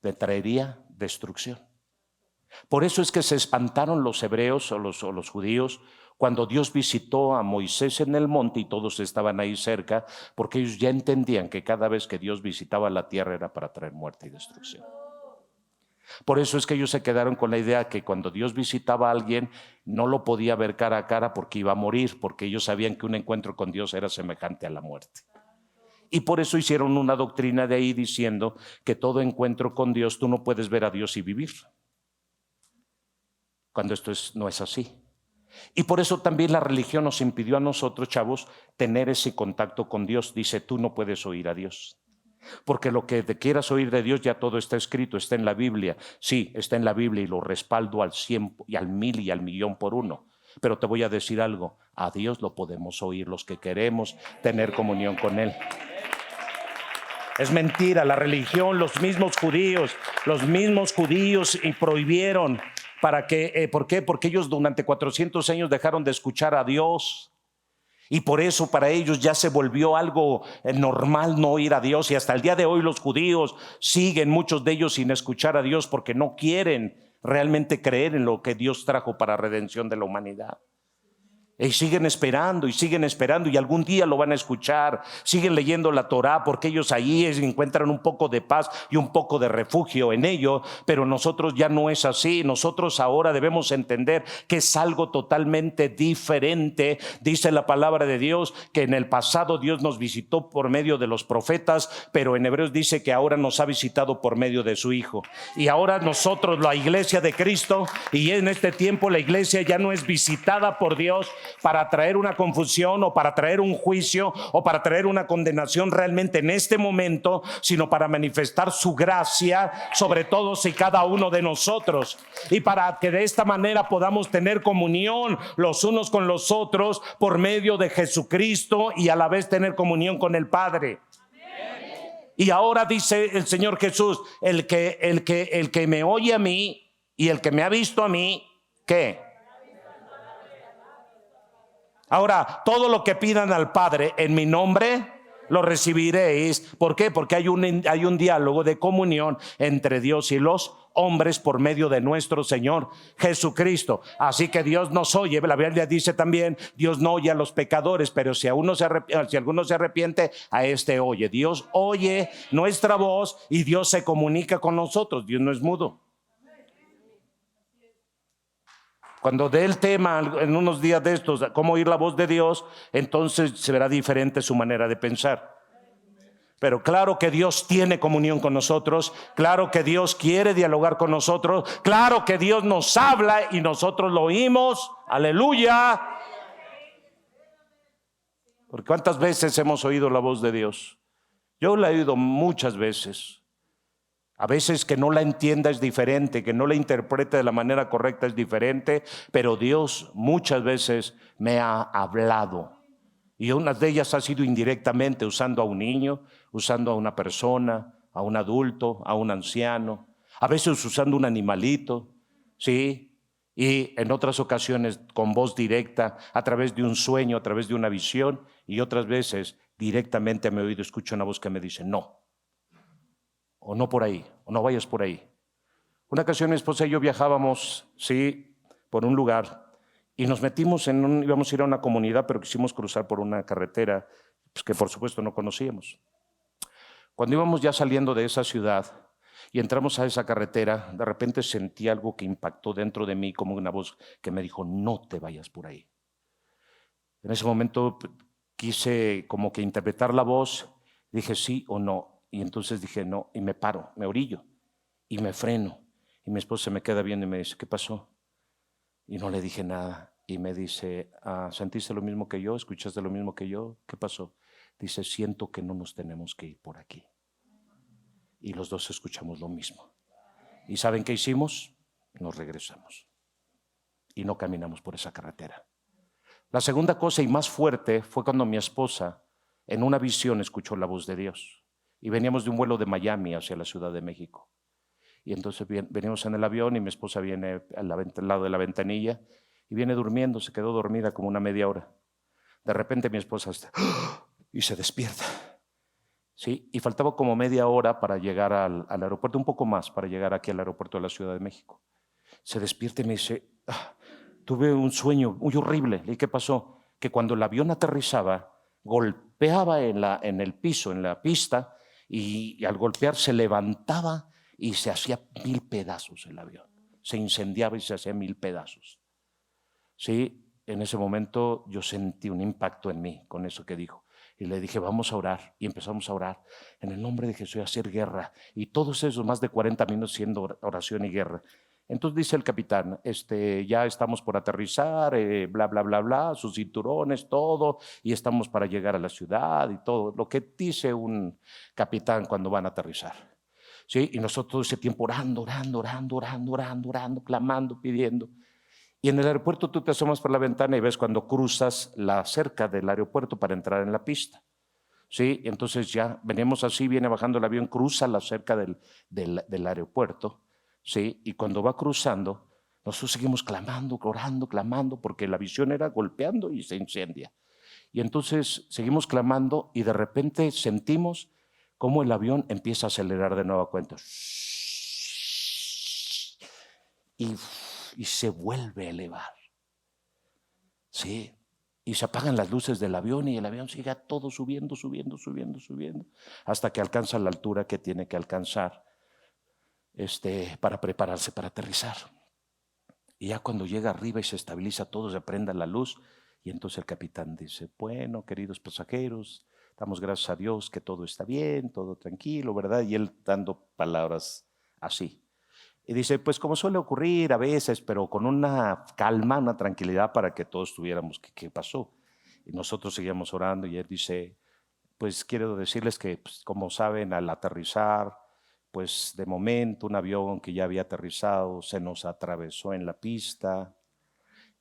le traería destrucción. Por eso es que se espantaron los hebreos o los judíos Cuando Dios visitó a Moisés en el monte y todos estaban ahí cerca, porque ellos ya entendían que cada vez que Dios visitaba la tierra era para traer muerte y destrucción. Por eso es que ellos se quedaron con la idea que cuando Dios visitaba a alguien no lo podía ver cara a cara porque iba a morir, porque ellos sabían que un encuentro con Dios era semejante a la muerte. Y por eso hicieron una doctrina de ahí diciendo que todo encuentro con Dios, tú no puedes ver a Dios y vivir, cuando esto no es así. Y por eso también la religión nos impidió a nosotros, chavos, tener ese contacto con Dios. Dice, tú no puedes oír a Dios, porque lo que te quieras oír de Dios ya todo está escrito, está en la Biblia. Sí, está en la Biblia y lo respaldo al 100 y al 1000 y al millón por uno. Pero te voy a decir algo, a Dios lo podemos oír los que queremos tener comunión con Él. Es mentira, la religión, los mismos judíos y prohibieron. ¿Para qué? ¿Por qué? Porque ellos durante 400 años dejaron de escuchar a Dios. Y por eso para ellos ya se volvió algo normal no oír a Dios. Y hasta el día de hoy los judíos siguen, muchos de ellos, sin escuchar a Dios porque no quieren realmente creer en lo que Dios trajo para redención de la humanidad. Y siguen esperando y algún día lo van a escuchar. Siguen leyendo la Torá porque ellos ahí encuentran un poco de paz y un poco de refugio en ello, pero nosotros ya no es así. Nosotros ahora debemos entender que es algo totalmente diferente. Dice la palabra de Dios que en el pasado Dios nos visitó por medio de los profetas, pero en Hebreos dice que ahora nos ha visitado por medio de su Hijo. Y ahora nosotros, la iglesia de Cristo, y en este tiempo la iglesia ya no es visitada por Dios para traer una confusión o para traer un juicio o para traer una condenación realmente en este momento, sino para manifestar su gracia sobre todos y cada uno de nosotros, y para que de esta manera podamos tener comunión los unos con los otros por medio de Jesucristo y a la vez tener comunión con el Padre. Y ahora dice el Señor Jesús, el que me oye a mí y el que me ha visto a mí, ¿qué? Ahora, todo lo que pidan al Padre en mi nombre, lo recibiréis. ¿Por qué? Porque hay un diálogo de comunión entre Dios y los hombres por medio de nuestro Señor Jesucristo. Así que Dios nos oye. La Biblia dice también, Dios no oye a los pecadores, pero si alguno se arrepiente, a este oye. Dios oye nuestra voz y Dios se comunica con nosotros. Dios no es mudo. Cuando dé el tema en unos días de estos, cómo oír la voz de Dios, entonces se verá diferente su manera de pensar. Pero claro que Dios tiene comunión con nosotros, claro que Dios quiere dialogar con nosotros, claro que Dios nos habla y nosotros lo oímos. Aleluya. Porque ¿cuántas veces hemos oído la voz de Dios? Yo la he oído muchas veces. A veces que no la entienda es diferente, que no la interprete de la manera correcta es diferente, pero Dios muchas veces me ha hablado. Y una de ellas ha sido indirectamente, usando a un niño, usando a una persona, a un adulto, a un anciano, a veces usando un animalito, ¿sí? Y en otras ocasiones con voz directa, a través de un sueño, a través de una visión, y otras veces directamente a mi oído escucho una voz que me dice no. O no por ahí, o no vayas por ahí. Una ocasión mi esposa y yo viajábamos, sí, por un lugar y nos metimos íbamos a ir a una comunidad, pero quisimos cruzar por una carretera pues, que por supuesto no conocíamos. Cuando íbamos ya saliendo de esa ciudad y entramos a esa carretera, de repente sentí algo que impactó dentro de mí, como una voz que me dijo, no te vayas por ahí. En ese momento quise como que interpretar la voz, dije sí o no. Y entonces dije no, y me paro, me orillo y me freno. Y mi esposa se me queda viendo y me dice, ¿qué pasó? Y no le dije nada. Y me dice, ¿sentiste lo mismo que yo? ¿Escuchaste lo mismo que yo? ¿Qué pasó? Dice, siento que no nos tenemos que ir por aquí. Y los dos escuchamos lo mismo. ¿Y saben qué hicimos? Nos regresamos. Y no caminamos por esa carretera. La segunda cosa y más fuerte fue cuando mi esposa en una visión escuchó la voz de Dios. Y veníamos de un vuelo de Miami hacia la Ciudad de México. Y entonces venimos en el avión y mi esposa viene al lado de la ventanilla y viene durmiendo, se quedó dormida como una media hora. De repente mi esposa y se despierta. ¿Sí? Y faltaba como media hora para llegar al aeropuerto, un poco más para llegar aquí al aeropuerto de la Ciudad de México. Se despierta y me dice, tuve un sueño muy horrible. ¿Y qué pasó? Que cuando el avión aterrizaba, golpeaba en el piso, en la pista, y al golpear se levantaba y se hacía 1000 pedazos el avión. Se incendiaba y se hacía 1000 pedazos. Sí, en ese momento yo sentí un impacto en mí con eso que dijo. Y le dije, vamos a orar. Y empezamos a orar en el nombre de Jesús, a hacer guerra. Y todos esos más de 40 minutos siendo oración y guerra. Entonces dice el capitán, ya estamos por aterrizar, bla, bla, bla, bla, sus cinturones, todo, y estamos para llegar a la ciudad y todo. Lo que dice un capitán cuando van a aterrizar. ¿Sí? Y nosotros todo ese tiempo orando, orando, orando, orando, orando, orando, clamando, pidiendo. Y en el aeropuerto tú te asomas por la ventana y ves cuando cruzas la cerca del aeropuerto para entrar en la pista. Sí, entonces ya venimos así, viene bajando el avión, cruza la cerca del aeropuerto, sí, y cuando va cruzando, nosotros seguimos clamando, orando, clamando, porque la visión era golpeando y se incendia. Y entonces seguimos clamando y de repente sentimos cómo el avión empieza a acelerar de nueva cuenta. Y se vuelve a elevar. Sí, y se apagan las luces del avión y el avión sigue todo subiendo, subiendo, subiendo, subiendo, hasta que alcanza la altura que tiene que alcanzar para prepararse para aterrizar. Y ya cuando llega arriba y se estabiliza todo, se prende la luz, y entonces el capitán dice, bueno, queridos pasajeros, damos gracias a Dios que todo está bien, todo tranquilo, ¿verdad? Y él dando palabras así. Y dice, pues como suele ocurrir a veces, pero con una calma, una tranquilidad para que todos tuviéramos qué pasó. Y nosotros seguíamos orando y él dice, pues quiero decirles que, pues, como saben, al aterrizar, pues de momento un avión que ya había aterrizado se nos atravesó en la pista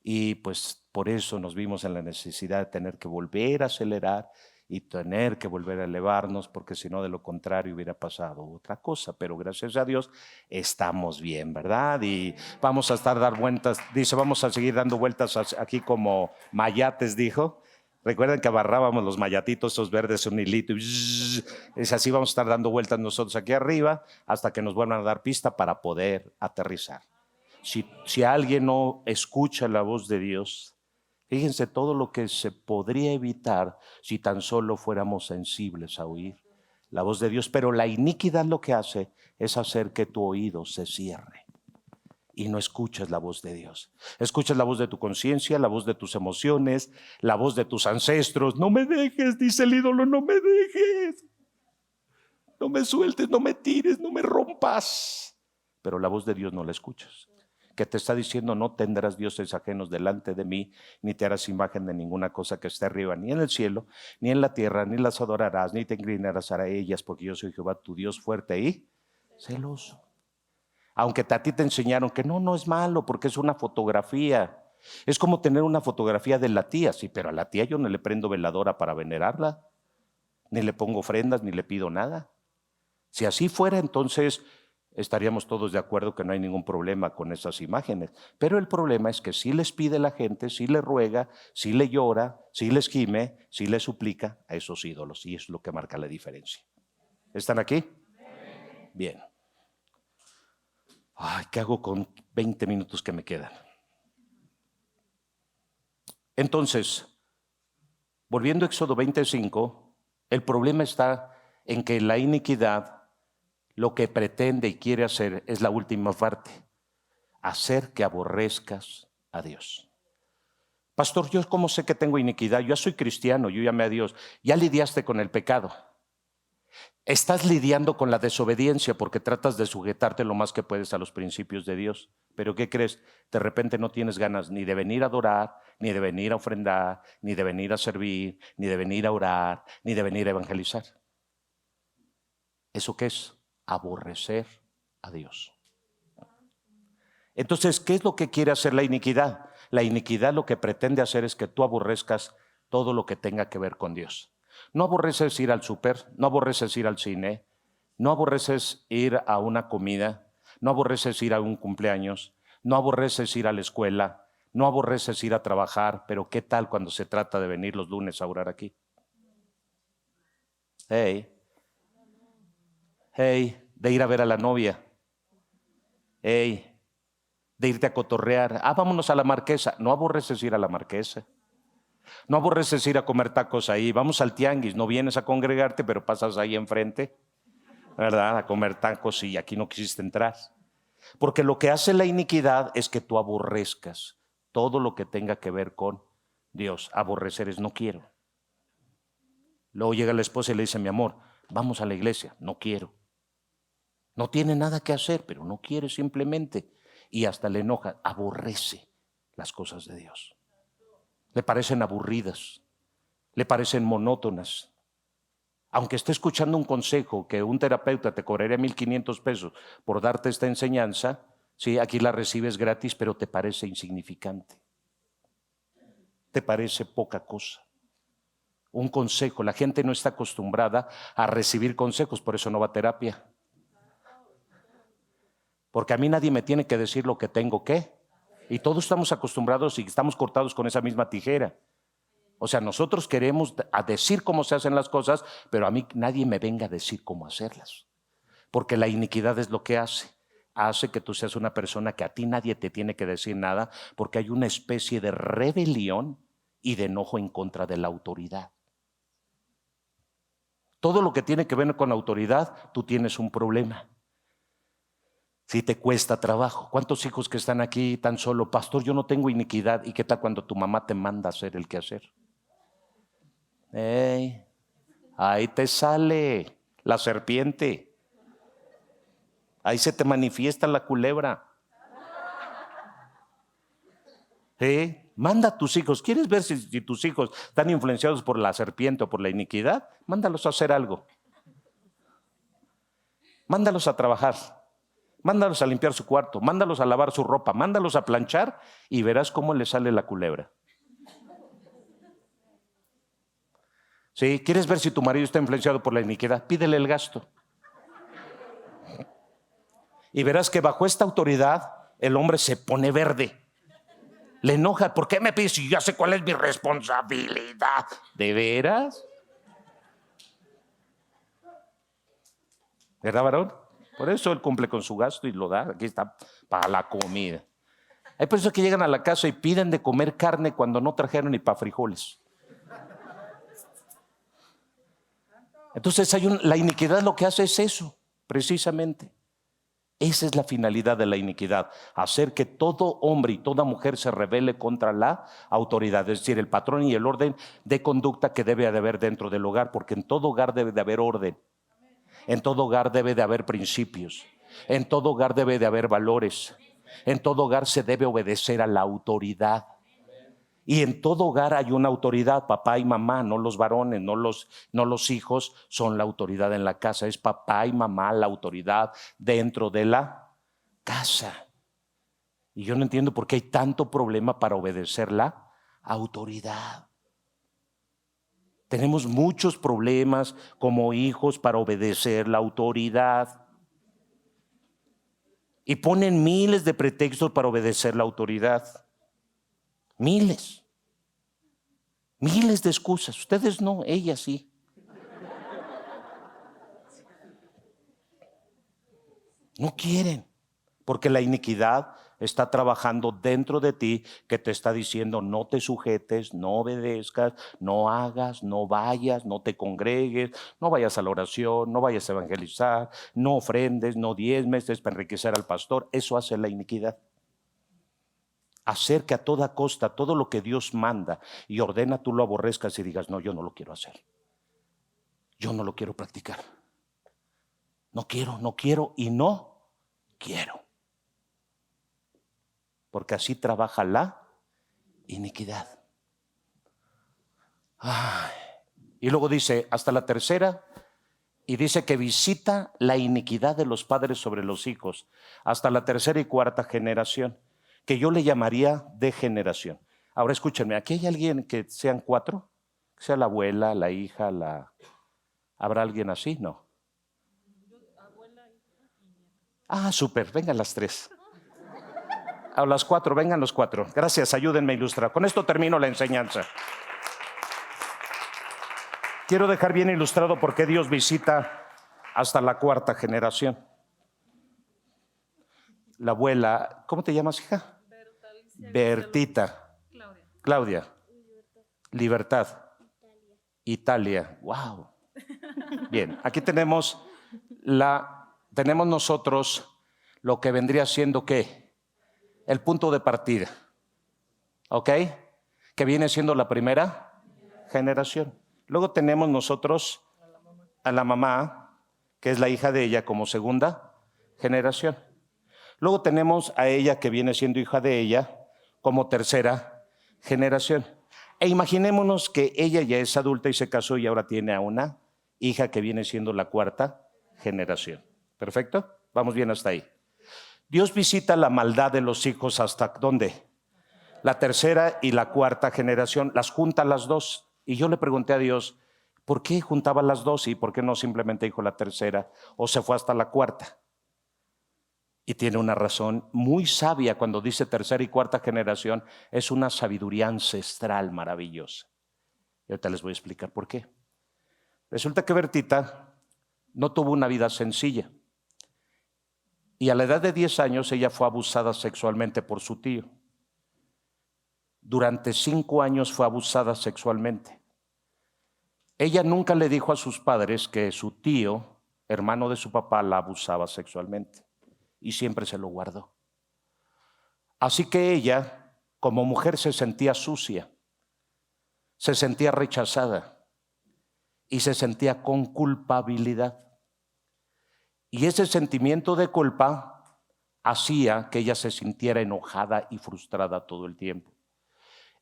y pues por eso nos vimos en la necesidad de tener que volver a acelerar y tener que volver a elevarnos, porque si no, de lo contrario hubiera pasado otra cosa. Pero gracias a Dios estamos bien, ¿verdad? Y vamos a estar dar vueltas, dice, vamos a seguir dando vueltas aquí como mayates, dijo. Recuerden que abarrábamos los mayatitos, esos verdes, un hilito, y es así, vamos a estar dando vueltas nosotros aquí arriba hasta que nos vuelvan a dar pista para poder aterrizar. Si alguien no escucha la voz de Dios, fíjense todo lo que se podría evitar si tan solo fuéramos sensibles a oír la voz de Dios. Pero la iniquidad lo que hace es hacer que tu oído se cierre y no escuches la voz de Dios. Escuchas la voz de tu conciencia, la voz de tus emociones, la voz de tus ancestros. No me dejes, dice el ídolo, no me dejes. No me sueltes, no me tires, no me rompas. Pero la voz de Dios no la escuchas, que te está diciendo, no tendrás dioses ajenos delante de mí, ni te harás imagen de ninguna cosa que esté arriba, ni en el cielo, ni en la tierra, ni las adorarás, ni te inclinarás a ellas, porque yo soy Jehová, tu Dios fuerte y celoso. Aunque a ti te enseñaron que no es malo, porque es una fotografía. Es como tener una fotografía de la tía, sí, pero a la tía yo no le prendo veladora para venerarla, ni le pongo ofrendas, ni le pido nada. Si así fuera, entonces estaríamos todos de acuerdo que no hay ningún problema con esas imágenes. Pero el problema es que sí les pide la gente, sí le ruega, sí le llora, sí les gime, sí le suplica a esos ídolos. Y es lo que marca la diferencia. ¿Están aquí? Bien. Ay, ¿qué hago con 20 minutos que me quedan? Entonces, volviendo a Éxodo 25, el problema está en que la iniquidad lo que pretende y quiere hacer es la última parte, hacer que aborrezcas a Dios. Pastor, ¿yo cómo sé que tengo iniquidad? Yo ya soy cristiano, yo llamé a Dios. Ya lidiaste con el pecado. Estás lidiando con la desobediencia porque tratas de sujetarte lo más que puedes a los principios de Dios. Pero ¿qué crees? De repente no tienes ganas ni de venir a adorar, ni de venir a ofrendar, ni de venir a servir, ni de venir a orar, ni de venir a evangelizar. ¿Eso qué es? Aborrecer a Dios. Entonces, ¿qué es lo que quiere hacer la iniquidad? La iniquidad lo que pretende hacer es que tú aborrezcas todo lo que tenga que ver con Dios. No aborreces ir al súper, no aborreces ir al cine, no aborreces ir a una comida, no aborreces ir a un cumpleaños, no aborreces ir a la escuela, no aborreces ir a trabajar, pero ¿qué tal cuando se trata de venir los lunes a orar aquí? Hey, de ir a ver a la novia. Hey, de irte a cotorrear. Vámonos a la Marquesa. No aborreces ir a la Marquesa. No aborreces ir a comer tacos ahí. Vamos al tianguis. No vienes a congregarte, pero pasas ahí enfrente, ¿verdad? A comer tacos y aquí no quisiste entrar. Porque lo que hace la iniquidad es que tú aborrezcas todo lo que tenga que ver con Dios. Aborrecer es no quiero. Luego llega la esposa y le dice, mi amor, vamos a la iglesia. No quiero. No tiene nada que hacer, pero no quiere simplemente. Y hasta le enoja, aborrece las cosas de Dios. Le parecen aburridas, le parecen monótonas. Aunque esté escuchando un consejo que un terapeuta te cobraría 1,500 pesos por darte esta enseñanza, sí, aquí la recibes gratis, pero te parece insignificante. Te parece poca cosa. Un consejo, la gente no está acostumbrada a recibir consejos, por eso no va a terapia. Porque a mí nadie me tiene que decir lo que tengo que. Y todos estamos acostumbrados y estamos cortados con esa misma tijera. O sea, nosotros queremos decir cómo se hacen las cosas, pero a mí nadie me venga a decir cómo hacerlas. Porque la iniquidad es lo que hace que tú seas una persona que a ti nadie te tiene que decir nada, porque hay una especie de rebelión y de enojo en contra de la autoridad. Todo lo que tiene que ver con autoridad, tú tienes un problema. Si te cuesta trabajo. ¿Cuántos hijos que están aquí tan solo? Pastor, yo no tengo iniquidad. ¿Y qué tal cuando tu mamá te manda a hacer el quehacer? Ahí te sale la serpiente. Ahí se te manifiesta la culebra. Manda a tus hijos. ¿Quieres ver si tus hijos están influenciados por la serpiente o por la iniquidad? Mándalos a hacer algo. Mándalos a trabajar. Mándalos a limpiar su cuarto. Mándalos a lavar su ropa. Mándalos a planchar y verás cómo le sale la culebra. ¿Sí? ¿Quieres ver si tu marido está influenciado por la iniquidad? Pídele el gasto. Y verás que bajo esta autoridad el hombre se pone verde. Le enoja. ¿Por qué me pides si ya sé cuál es mi responsabilidad? ¿De veras? ¿Verdad, varón? Por eso él cumple con su gasto y lo da. Aquí está para la comida. Hay personas que llegan a la casa y piden de comer carne cuando no trajeron ni para frijoles. Entonces la iniquidad lo que hace es eso, precisamente. Esa es la finalidad de la iniquidad, hacer que todo hombre y toda mujer se rebele contra la autoridad, es decir, el patrón y el orden de conducta que debe de haber dentro del hogar, porque en todo hogar debe de haber orden, en todo hogar debe de haber principios, en todo hogar debe de haber valores, en todo hogar se debe obedecer a la autoridad. Y en todo hogar hay una autoridad, papá y mamá, no los varones, no los hijos son la autoridad en la casa. Es papá y mamá la autoridad dentro de la casa. Y yo no entiendo por qué hay tanto problema para obedecer la autoridad. Tenemos muchos problemas como hijos para obedecer la autoridad. Y ponen miles de pretextos para obedecer la autoridad. Miles de excusas. Ustedes no, ella sí. No quieren, porque la iniquidad está trabajando dentro de ti, que te está diciendo no te sujetes, no obedezcas, no hagas, no vayas, no te congregues, no vayas a la oración, no vayas a evangelizar, no ofrendes, no diezmes, es para enriquecer al pastor. Eso hace la iniquidad. Hacer que a toda costa todo lo que Dios manda y ordena tú lo aborrezcas y digas, no, yo no lo quiero hacer. Yo no lo quiero practicar. No quiero y no quiero. Porque así trabaja la iniquidad. Y luego dice, hasta la tercera, y dice que visita la iniquidad de los padres sobre los hijos, hasta la tercera y cuarta generación, que yo le llamaría degeneración. Ahora escúchenme, ¿aquí hay alguien que sean 4? Que sea la abuela, la hija, ¿habrá alguien así? No. Súper, vengan las 3. A las 4, vengan los 4. Gracias, ayúdenme a ilustrar. Con esto termino la enseñanza. Quiero dejar bien ilustrado por qué Dios visita hasta la 4ª generación. la abuela, ¿cómo te llamas, hija? Bertita. Claudia. Libertad. Italia. Wow. Bien, aquí tenemos nosotros lo que vendría siendo ¿qué? El punto de partida. ¿Ok? Que viene siendo la primera generación. Luego tenemos nosotros a la mamá, que es la hija de ella, como segunda generación. Luego tenemos a ella, que viene siendo hija de ella, como tercera generación. E imaginémonos que ella ya es adulta y se casó y ahora tiene a una hija que viene siendo la cuarta generación. ¿Perfecto? Vamos bien hasta ahí. Dios visita la maldad de los hijos hasta ¿dónde? La tercera y la cuarta generación, las junta las dos. Y yo le pregunté a Dios, ¿por qué juntaba las dos y por qué no simplemente dijo la tercera o se fue hasta la cuarta? Y tiene una razón muy sabia cuando dice tercera y cuarta generación, es una sabiduría ancestral maravillosa. Y ahorita les voy a explicar por qué. Resulta que Bertita no tuvo una vida sencilla. Y a la edad de 10 años ella fue abusada sexualmente por su tío. Durante 5 años fue abusada sexualmente. Ella nunca le dijo a sus padres que su tío, hermano de su papá, la abusaba sexualmente. Y siempre se lo guardó. Así que ella, como mujer, se sentía sucia, se sentía rechazada y se sentía con culpabilidad. Y ese sentimiento de culpa hacía que ella se sintiera enojada y frustrada todo el tiempo.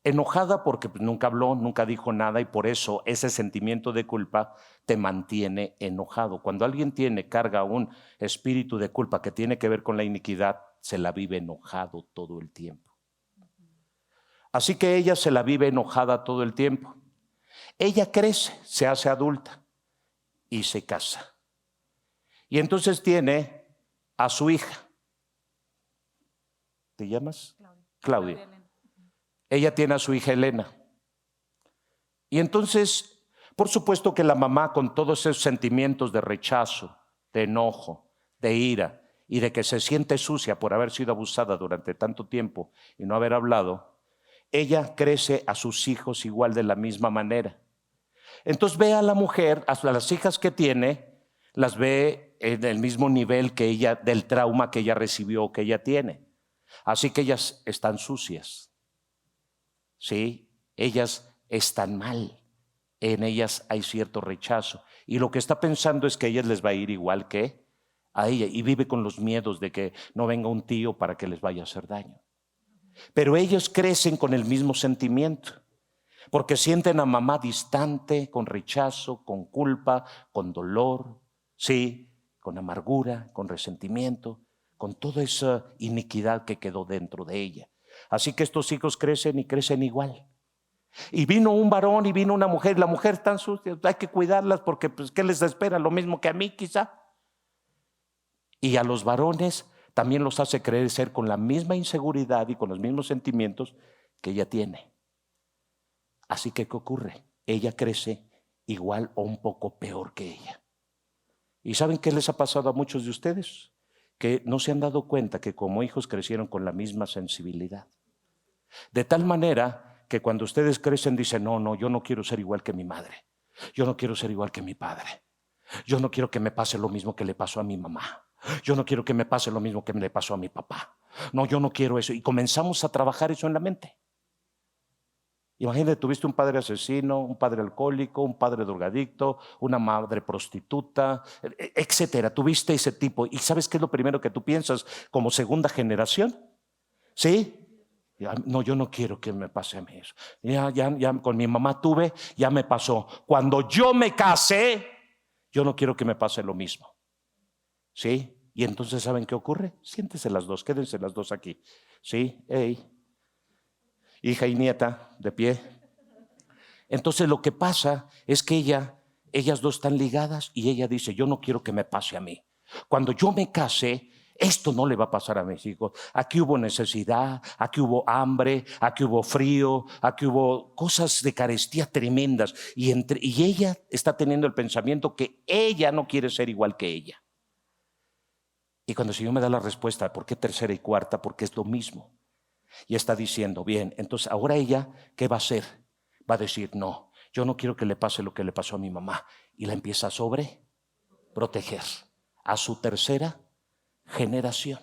Enojada porque nunca habló, nunca dijo nada y por eso ese sentimiento de culpa te mantiene enojado. Cuando alguien carga un espíritu de culpa que tiene que ver con la iniquidad, se la vive enojado todo el tiempo. Así que ella se la vive enojada todo el tiempo. Ella crece, se hace adulta y se casa. Y entonces tiene a su hija. ¿Te llamas? Claudia. Ella tiene a su hija Elena. Y entonces, por supuesto que la mamá, con todos esos sentimientos de rechazo, de enojo, de ira y de que se siente sucia por haber sido abusada durante tanto tiempo y no haber hablado, ella crece a sus hijos igual de la misma manera. Entonces ve a la mujer, a las hijas que tiene, las ve en el mismo nivel que ella, del trauma que ella recibió, que ella tiene. Así que ellas están sucias. Sí, ellas están mal, en ellas hay cierto rechazo y lo que está pensando es que a ellas les va a ir igual que a ella y vive con los miedos de que no venga un tío para que les vaya a hacer daño. Pero ellos crecen con el mismo sentimiento porque sienten a mamá distante, con rechazo, con culpa, con dolor, sí, con amargura, con resentimiento, con toda esa iniquidad que quedó dentro de ella. Así que estos hijos crecen y crecen igual. Y vino un varón y vino una mujer. La mujer tan sucia, hay que cuidarlas porque pues, ¿qué les espera? Lo mismo que a mí quizá. Y a los varones también los hace crecer con la misma inseguridad y con los mismos sentimientos que ella tiene. Así que ¿qué ocurre? Ella crece igual o un poco peor que ella. ¿Y saben qué les ha pasado a muchos de ustedes? Que no se han dado cuenta que como hijos crecieron con la misma sensibilidad. De tal manera que cuando ustedes crecen dicen, no, yo no quiero ser igual que mi madre. Yo no quiero ser igual que mi padre. Yo no quiero que me pase lo mismo que le pasó a mi mamá. Yo no quiero que me pase lo mismo que le pasó a mi papá. No, yo no quiero eso. Y comenzamos a trabajar eso en la mente. Imagínate, tuviste un padre asesino, un padre alcohólico, un padre drogadicto, una madre prostituta, etcétera. Tuviste ese tipo. ¿Y sabes qué es lo primero que tú piensas como segunda generación? ¿Sí? No, yo no quiero que me pase a mí eso. Ya con mi mamá tuve, ya me pasó. Cuando yo me casé, yo no quiero que me pase lo mismo. ¿Sí? Y entonces, ¿saben qué ocurre? Siéntense las dos, quédense las dos aquí. ¿Sí? Hey. Hija y nieta, de pie. Entonces lo que pasa es que ellas dos están ligadas y ella dice, yo no quiero que me pase a mí. Cuando yo me case, esto no le va a pasar a mis hijos. Aquí hubo necesidad, aquí hubo hambre, aquí hubo frío, aquí hubo cosas de carestía tremendas. Y ella está teniendo el pensamiento que ella no quiere ser igual que ella. Y cuando el Señor me da la respuesta, ¿por qué tercera y cuarta? Porque es lo mismo. Y está diciendo, bien, entonces ahora ella, ¿qué va a hacer? Va a decir, no, yo no quiero que le pase lo que le pasó a mi mamá. Y la empieza a sobreproteger a su tercera generación.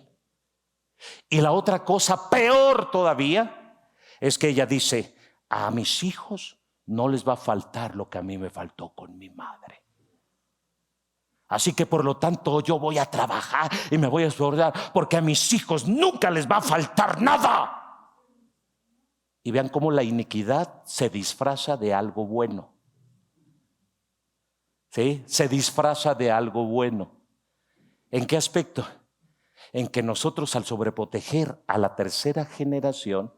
Y la otra cosa peor todavía es que ella dice, a mis hijos no les va a faltar lo que a mí me faltó con mi madre. Así que por lo tanto yo voy a trabajar y me voy a esforzar porque a mis hijos nunca les va a faltar nada. Y vean cómo la iniquidad se disfraza de algo bueno. ¿Sí? Se disfraza de algo bueno. ¿En qué aspecto? En que nosotros, al sobreproteger a la tercera generación,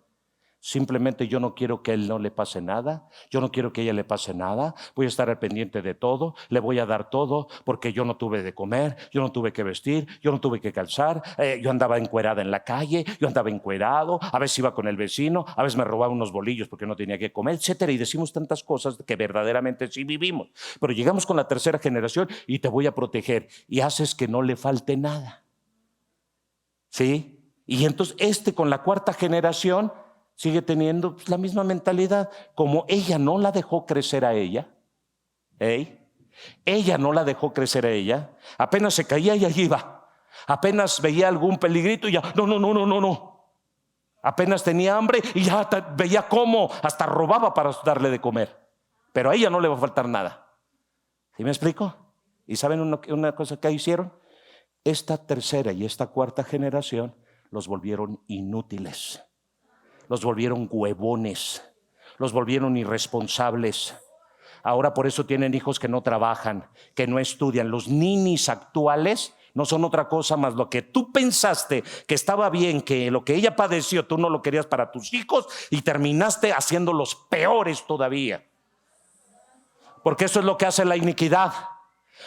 simplemente yo no quiero que él no le pase nada, yo no quiero que ella le pase nada, voy a estar al pendiente de todo, le voy a dar todo porque yo no tuve de comer, yo no tuve que vestir, yo no tuve que calzar, yo andaba encuerada en la calle, yo andaba encuerado, a veces iba con el vecino, a veces me robaba unos bolillos porque no tenía que comer, etcétera. Y decimos tantas cosas que verdaderamente sí vivimos. Pero llegamos con la tercera generación y te voy a proteger y haces que no le falte nada. ¿Sí? Y entonces con la cuarta generación sigue teniendo la misma mentalidad. Como ella no la dejó crecer a ella, ella no la dejó crecer a ella, apenas se caía y allí iba, apenas veía algún peligrito y ya, no. Apenas tenía hambre y ya veía cómo hasta robaba para darle de comer. Pero a ella no le va a faltar nada. ¿Sí me explico? ¿Y saben una cosa que hicieron? Esta tercera y esta cuarta generación los volvieron inútiles. Los volvieron huevones, los volvieron irresponsables. Ahora por eso tienen hijos que no trabajan, que no estudian. Los ninis actuales no son otra cosa más lo que tú pensaste que estaba bien, que lo que ella padeció tú no lo querías para tus hijos y terminaste haciéndolos peores todavía. Porque eso es lo que hace la iniquidad.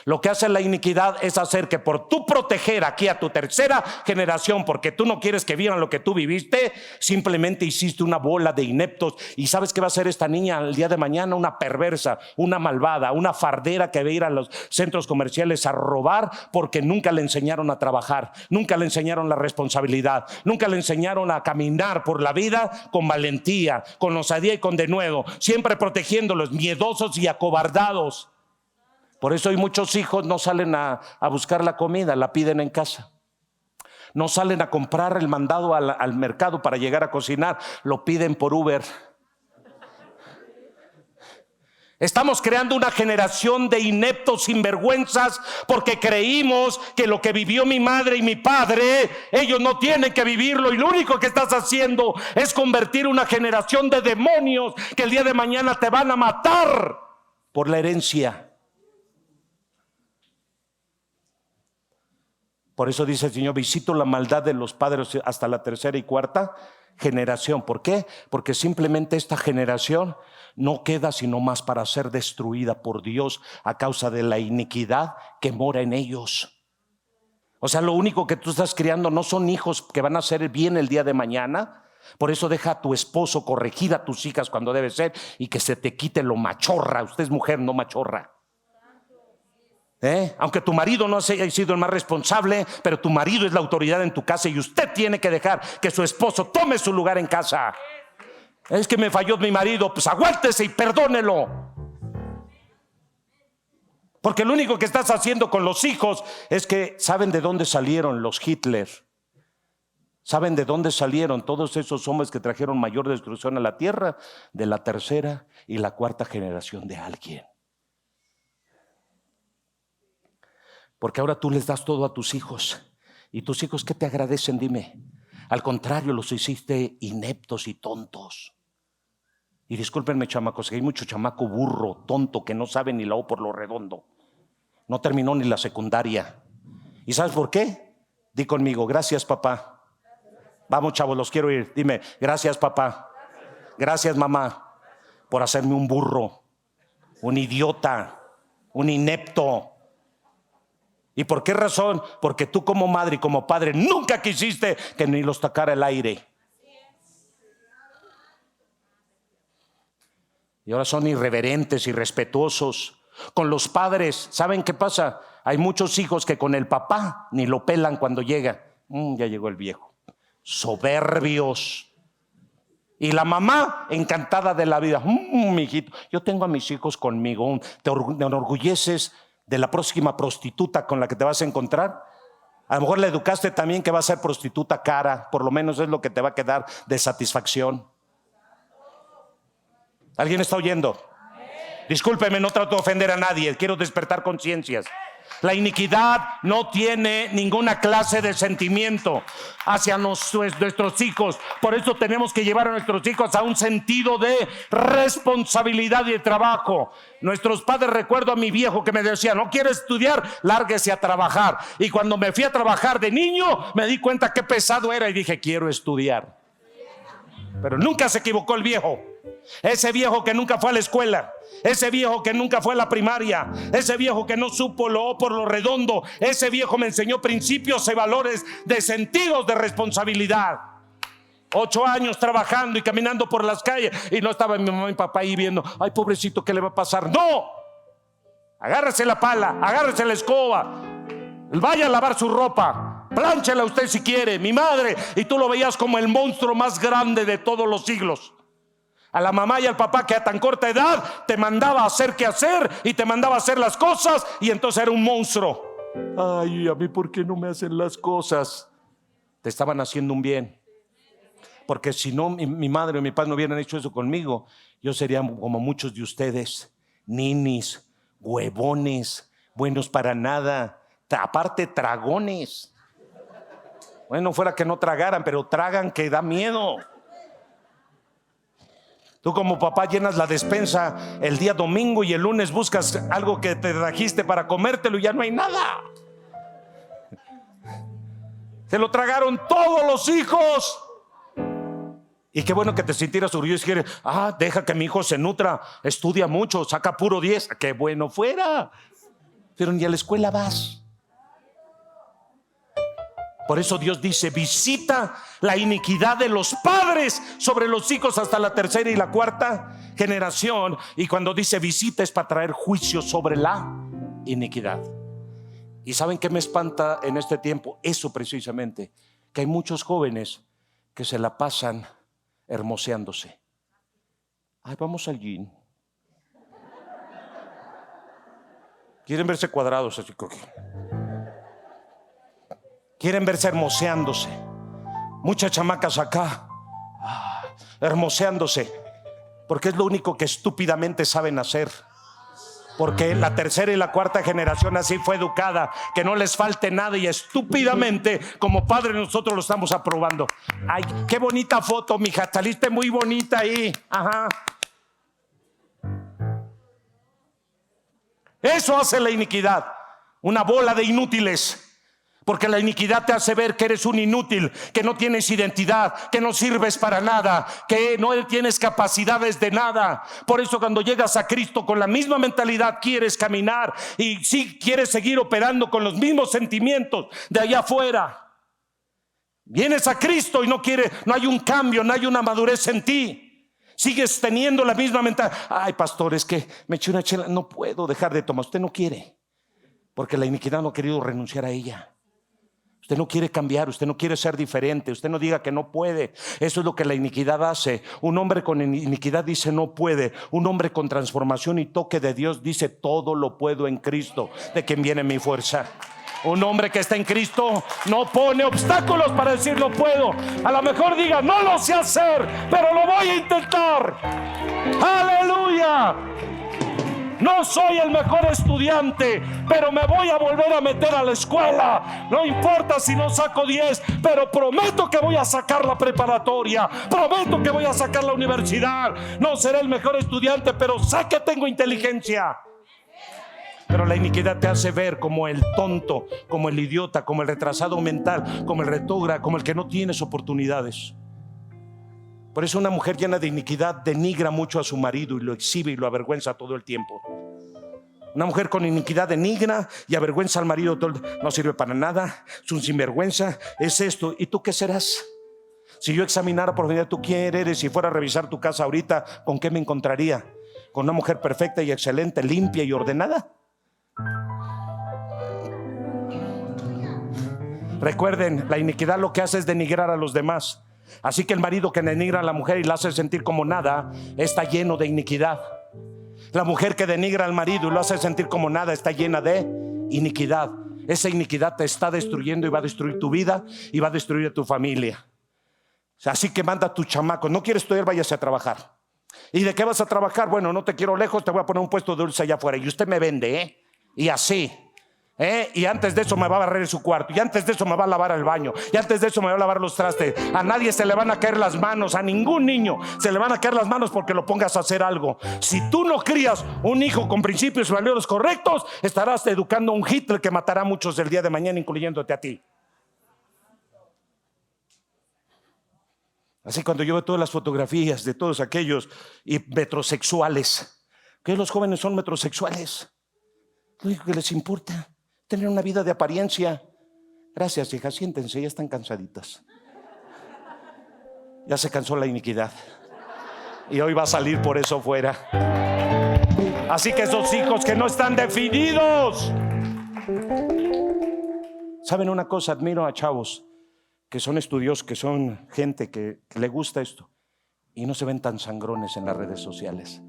Lo que hace la iniquidad es hacer que por tú proteger aquí a tu tercera generación, porque tú no quieres que vieran lo que tú viviste, simplemente hiciste una bola de ineptos. ¿Y sabes qué va a hacer esta niña el día de mañana? Una perversa, una malvada, una fardera que va a ir a los centros comerciales a robar porque nunca le enseñaron a trabajar, nunca le enseñaron la responsabilidad, nunca le enseñaron a caminar por la vida con valentía, con osadía y con denuedo, siempre protegiéndolos, miedosos y acobardados. Por eso hoy muchos hijos no salen a buscar la comida, la piden en casa. No salen a comprar el mandado al mercado para llegar a cocinar, lo piden por Uber. Estamos creando una generación de ineptos sinvergüenzas porque creímos que lo que vivió mi madre y mi padre, ellos no tienen que vivirlo, y lo único que estás haciendo es convertir una generación de demonios que el día de mañana te van a matar por la herencia. Por eso dice el Señor, visito la maldad de los padres hasta la tercera y cuarta generación. ¿Por qué? Porque simplemente esta generación no queda sino más para ser destruida por Dios a causa de la iniquidad que mora en ellos. O sea, lo único que tú estás criando no son hijos que van a hacer bien el día de mañana. Por eso deja a tu esposo corregir a tus hijas cuando debe ser y que se te quite lo machorra. Usted es mujer, no machorra. Aunque tu marido no haya sido el más responsable, pero tu marido es la autoridad en tu casa y usted tiene que dejar que su esposo tome su lugar en casa. Es que me falló mi marido, pues aguántese y perdónelo. Porque lo único que estás haciendo con los hijos es que saben de dónde salieron los Hitler. ¿Saben de dónde salieron todos esos hombres que trajeron mayor destrucción a la tierra? De la tercera y la cuarta generación de alguien. Porque ahora tú les das todo a tus hijos. ¿Y tus hijos qué te agradecen? Dime. Al contrario, los hiciste ineptos y tontos. Y discúlpenme, chamacos, que hay mucho chamaco burro, tonto, que no sabe ni la O por lo redondo. No terminó ni la secundaria. ¿Y sabes por qué? Di conmigo, gracias papá. Vamos chavos, los quiero ir. Dime, gracias papá. Gracias mamá por hacerme un burro, un idiota, un inepto. ¿Y por qué razón? Porque tú como madre y como padre nunca quisiste que ni los tocara el aire. Y ahora son irreverentes, irrespetuosos con los padres. ¿Saben qué pasa? Hay muchos hijos que con el papá ni lo pelan cuando llega. Ya llegó el viejo. Soberbios. Y la mamá encantada de la vida. Mijito, yo tengo a mis hijos conmigo. ¿Te enorgulleces de la próxima prostituta con la que te vas a encontrar? A lo mejor le educaste también que va a ser prostituta cara. Por lo menos es lo que te va a quedar de satisfacción. ¿Alguien está oyendo? Discúlpeme, no trato de ofender a nadie. Quiero despertar conciencias. La iniquidad no tiene ninguna clase de sentimiento hacia nuestros hijos. Por eso tenemos que llevar a nuestros hijos a un sentido de responsabilidad y de trabajo. Nuestros padres, recuerdo a mi viejo que me decía: no quiere estudiar, lárguese a trabajar. Y cuando me fui a trabajar de niño, me di cuenta qué pesado era y dije: quiero estudiar. Pero nunca se equivocó el viejo. Ese viejo que nunca fue a la escuela, ese viejo que nunca fue a la primaria, ese viejo que no supo lo O por lo redondo, ese viejo me enseñó principios y valores de sentidos de responsabilidad. 8 años trabajando y caminando por las calles y no estaba mi mamá y mi papá ahí viendo: ay, pobrecito, ¿qué le va a pasar? No, agárrese la pala, agárrese la escoba, vaya a lavar su ropa, plánchela usted si quiere. Mi madre, y tú lo veías como el monstruo más grande de todos los siglos. A la mamá y al papá que a tan corta edad te mandaba a hacer qué hacer y te mandaba a hacer las cosas, y entonces era un monstruo. Ay, a mí, ¿por qué no me hacen las cosas? Te estaban haciendo un bien. Porque si no, mi madre o mi padre no hubieran hecho eso conmigo, yo sería como muchos de ustedes: ninis, huevones, buenos para nada, aparte tragones. Bueno, fuera que no tragaran, pero tragan que da miedo. Tú como papá llenas la despensa el día domingo y el lunes buscas algo que te trajiste para comértelo y ya no hay nada. Se lo tragaron todos los hijos. Y qué bueno que te sintieras orgulloso y quieres: deja que mi hijo se nutra, estudia mucho, saca puro 10. Qué bueno fuera. Pero ni a la escuela vas. Por eso Dios dice: visita la iniquidad de los padres sobre los hijos hasta la 3ª y la 4ª generación. Y cuando dice visita es para traer juicio sobre la iniquidad. ¿Y saben qué me espanta en este tiempo? Eso precisamente, que hay muchos jóvenes que se la pasan hermoseándose. Ay, vamos al gym. Quieren verse cuadrados así. Quieren verse hermoseándose. Muchas chamacas acá hermoseándose, porque es lo único que estúpidamente saben hacer. Porque la 3ª y la 4ª generación así fue educada, que no les falte nada, y estúpidamente como padres nosotros lo estamos aprobando. Ay, qué bonita foto, mija, saliste muy bonita ahí. Ajá. Eso hace la iniquidad, una bola de inútiles. Porque la iniquidad te hace ver que eres un inútil, que no tienes identidad, que no sirves para nada, que no tienes capacidades de nada. Por eso cuando llegas a Cristo con la misma mentalidad quieres caminar, y sí quieres seguir operando con los mismos sentimientos de allá afuera. Vienes a Cristo y no hay un cambio, no hay una madurez en ti. Sigues teniendo la misma mentalidad. Ay, pastor, es que me eché una chela, no puedo dejar de tomar. Usted no quiere, porque la iniquidad no ha querido renunciar a ella. Usted no quiere cambiar, usted no quiere ser diferente, usted no diga que no puede. Eso es lo que la iniquidad hace. Un hombre con iniquidad dice no puede. Un hombre con transformación y toque de Dios dice: todo lo puedo en Cristo, de quien viene mi fuerza. Un hombre que está en Cristo no pone obstáculos para decir no puedo. A lo mejor diga: no lo sé hacer, pero lo voy a intentar. ¡Aleluya! No soy el mejor estudiante, pero me voy a volver a meter a la escuela. No importa si no saco 10, pero prometo que voy a sacar la preparatoria. Prometo que voy a sacar la universidad. No seré el mejor estudiante, pero sé que tengo inteligencia. Pero la iniquidad te hace ver como el tonto, como el idiota, como el retrasado mental, como el retrógrado, como el que no tienes oportunidades. Por eso una mujer llena de iniquidad denigra mucho a su marido y lo exhibe y lo avergüenza todo el tiempo. Una mujer con iniquidad denigra y avergüenza al marido todo el tiempo. No sirve para nada, es un sinvergüenza, es esto. ¿Y tú qué serás? Si yo examinara por venir, ¿tú quién eres? Si fuera a revisar tu casa ahorita, ¿con qué me encontraría? ¿Con una mujer perfecta y excelente, limpia y ordenada? Recuerden, la iniquidad lo que hace es denigrar a los demás. Así que el marido que denigra a la mujer y la hace sentir como nada, está lleno de iniquidad. La mujer que denigra al marido y lo hace sentir como nada, está llena de iniquidad. Esa iniquidad te está destruyendo y va a destruir tu vida y va a destruir a tu familia. Así que manda a tu chamaco. No quieres estudiar, váyase a trabajar. ¿Y de qué vas a trabajar? Bueno, no te quiero lejos, te voy a poner un puesto de dulce allá afuera y usted me vende, y así. Y antes de eso me va a barrer su cuarto, y antes de eso me va a lavar el baño, y antes de eso me va a lavar los trastes. A nadie se le van a caer las manos, a ningún niño se le van a caer las manos porque lo pongas a hacer algo. Si tú no crías un hijo con principios y valores correctos, estarás educando a un Hitler que matará a muchos el día de mañana, incluyéndote a ti. Así cuando yo veo todas las fotografías de todos aquellos y metrosexuales, que los jóvenes son metrosexuales, lo único que les importa tener una vida de apariencia. Gracias, hijas, siéntense, ya están cansaditas. Ya se cansó la iniquidad y hoy va a salir por eso fuera. Así que esos hijos que no están definidos, ¿saben una cosa? Admiro a chavos que son estudiosos, que son gente que le gusta esto y no se ven tan sangrones en las redes sociales.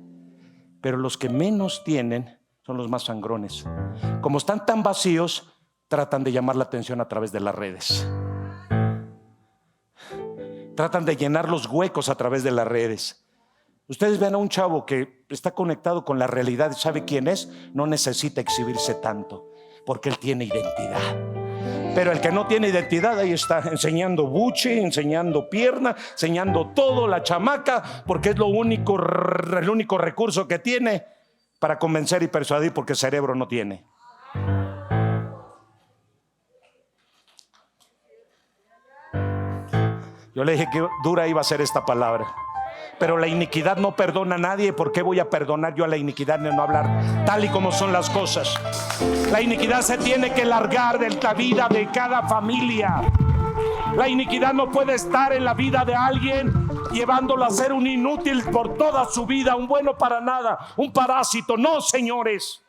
Pero los que menos tienen son los más sangrones. Como están tan vacíos, tratan de llamar la atención a través de las redes. Tratan de llenar los huecos a través de las redes. Ustedes ven a un chavo que está conectado con la realidad y sabe quién es, no necesita exhibirse tanto, porque él tiene identidad. Pero el que no tiene identidad, ahí está enseñando buche, enseñando pierna, enseñando todo, la chamaca, porque es el único recurso que tiene para convencer y persuadir, porque cerebro no tiene. Yo le dije que dura iba a ser esta palabra. Pero la iniquidad no perdona a nadie. ¿Por qué voy a perdonar yo a la iniquidad de no hablar tal y como son las cosas? La iniquidad se tiene que largar de la vida de cada familia. La iniquidad no puede estar en la vida de alguien, llevándolo a ser un inútil por toda su vida, un bueno para nada, un parásito. No, señores.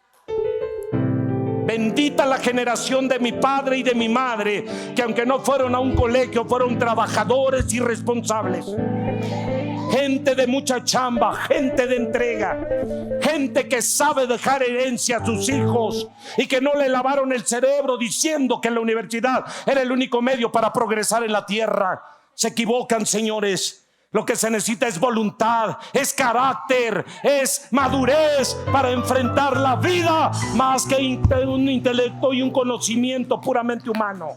Bendita la generación de mi padre y de mi madre, que aunque no fueron a un colegio, fueron trabajadores y responsables. Gente de mucha chamba, gente de entrega, gente que sabe dejar herencia a sus hijos y que no le lavaron el cerebro diciendo que la universidad era el único medio para progresar en la tierra. Se equivocan, señores. Lo que se necesita es voluntad, es carácter, es madurez para enfrentar la vida, más que un intelecto y un conocimiento puramente humano.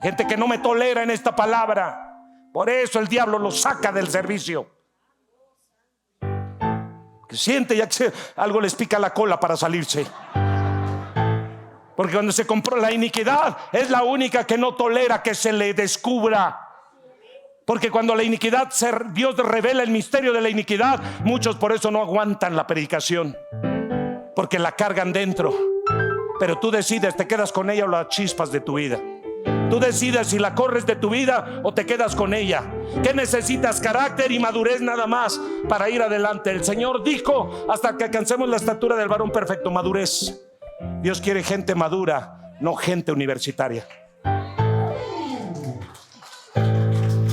Gente que no me tolera en esta palabra. Por eso el diablo lo saca del servicio. Que siente ya que algo les pica la cola para salirse. Porque cuando se compró la iniquidad, es la única que no tolera que se le descubra. Porque cuando la iniquidad, Dios revela el misterio de la iniquidad, muchos por eso no aguantan la predicación, porque la cargan dentro. Pero tú decides, te quedas con ella o la chispas de tu vida. Tú decides si la corres de tu vida o te quedas con ella. ¿Qué necesitas? Carácter y madurez nada más para ir adelante. El Señor dijo, hasta que alcancemos la estatura del varón perfecto, madurez. Dios quiere gente madura, no gente universitaria.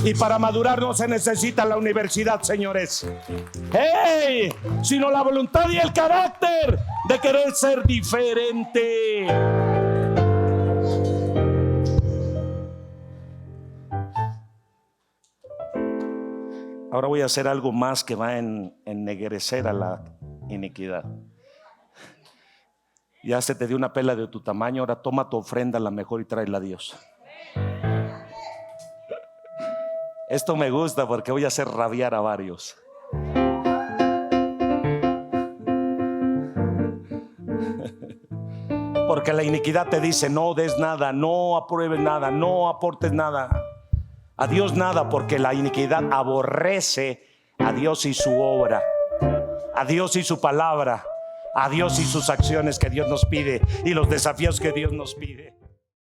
Y para madurar no se necesita la universidad, señores. ¡Hey! Sino la voluntad y el carácter de querer ser diferente. Ahora voy a hacer algo más que va a ennegrecer a la iniquidad. Ya se te dio una pela de tu tamaño, ahora toma tu ofrenda la mejor y tráela a Dios. Esto me gusta porque voy a hacer rabiar a varios. Porque la iniquidad te dice: no des nada, no apruebes nada, no aportes nada. A Dios nada, porque la iniquidad aborrece a Dios y su obra, a Dios y su palabra, a Dios y sus acciones que Dios nos pide y los desafíos que Dios nos pide.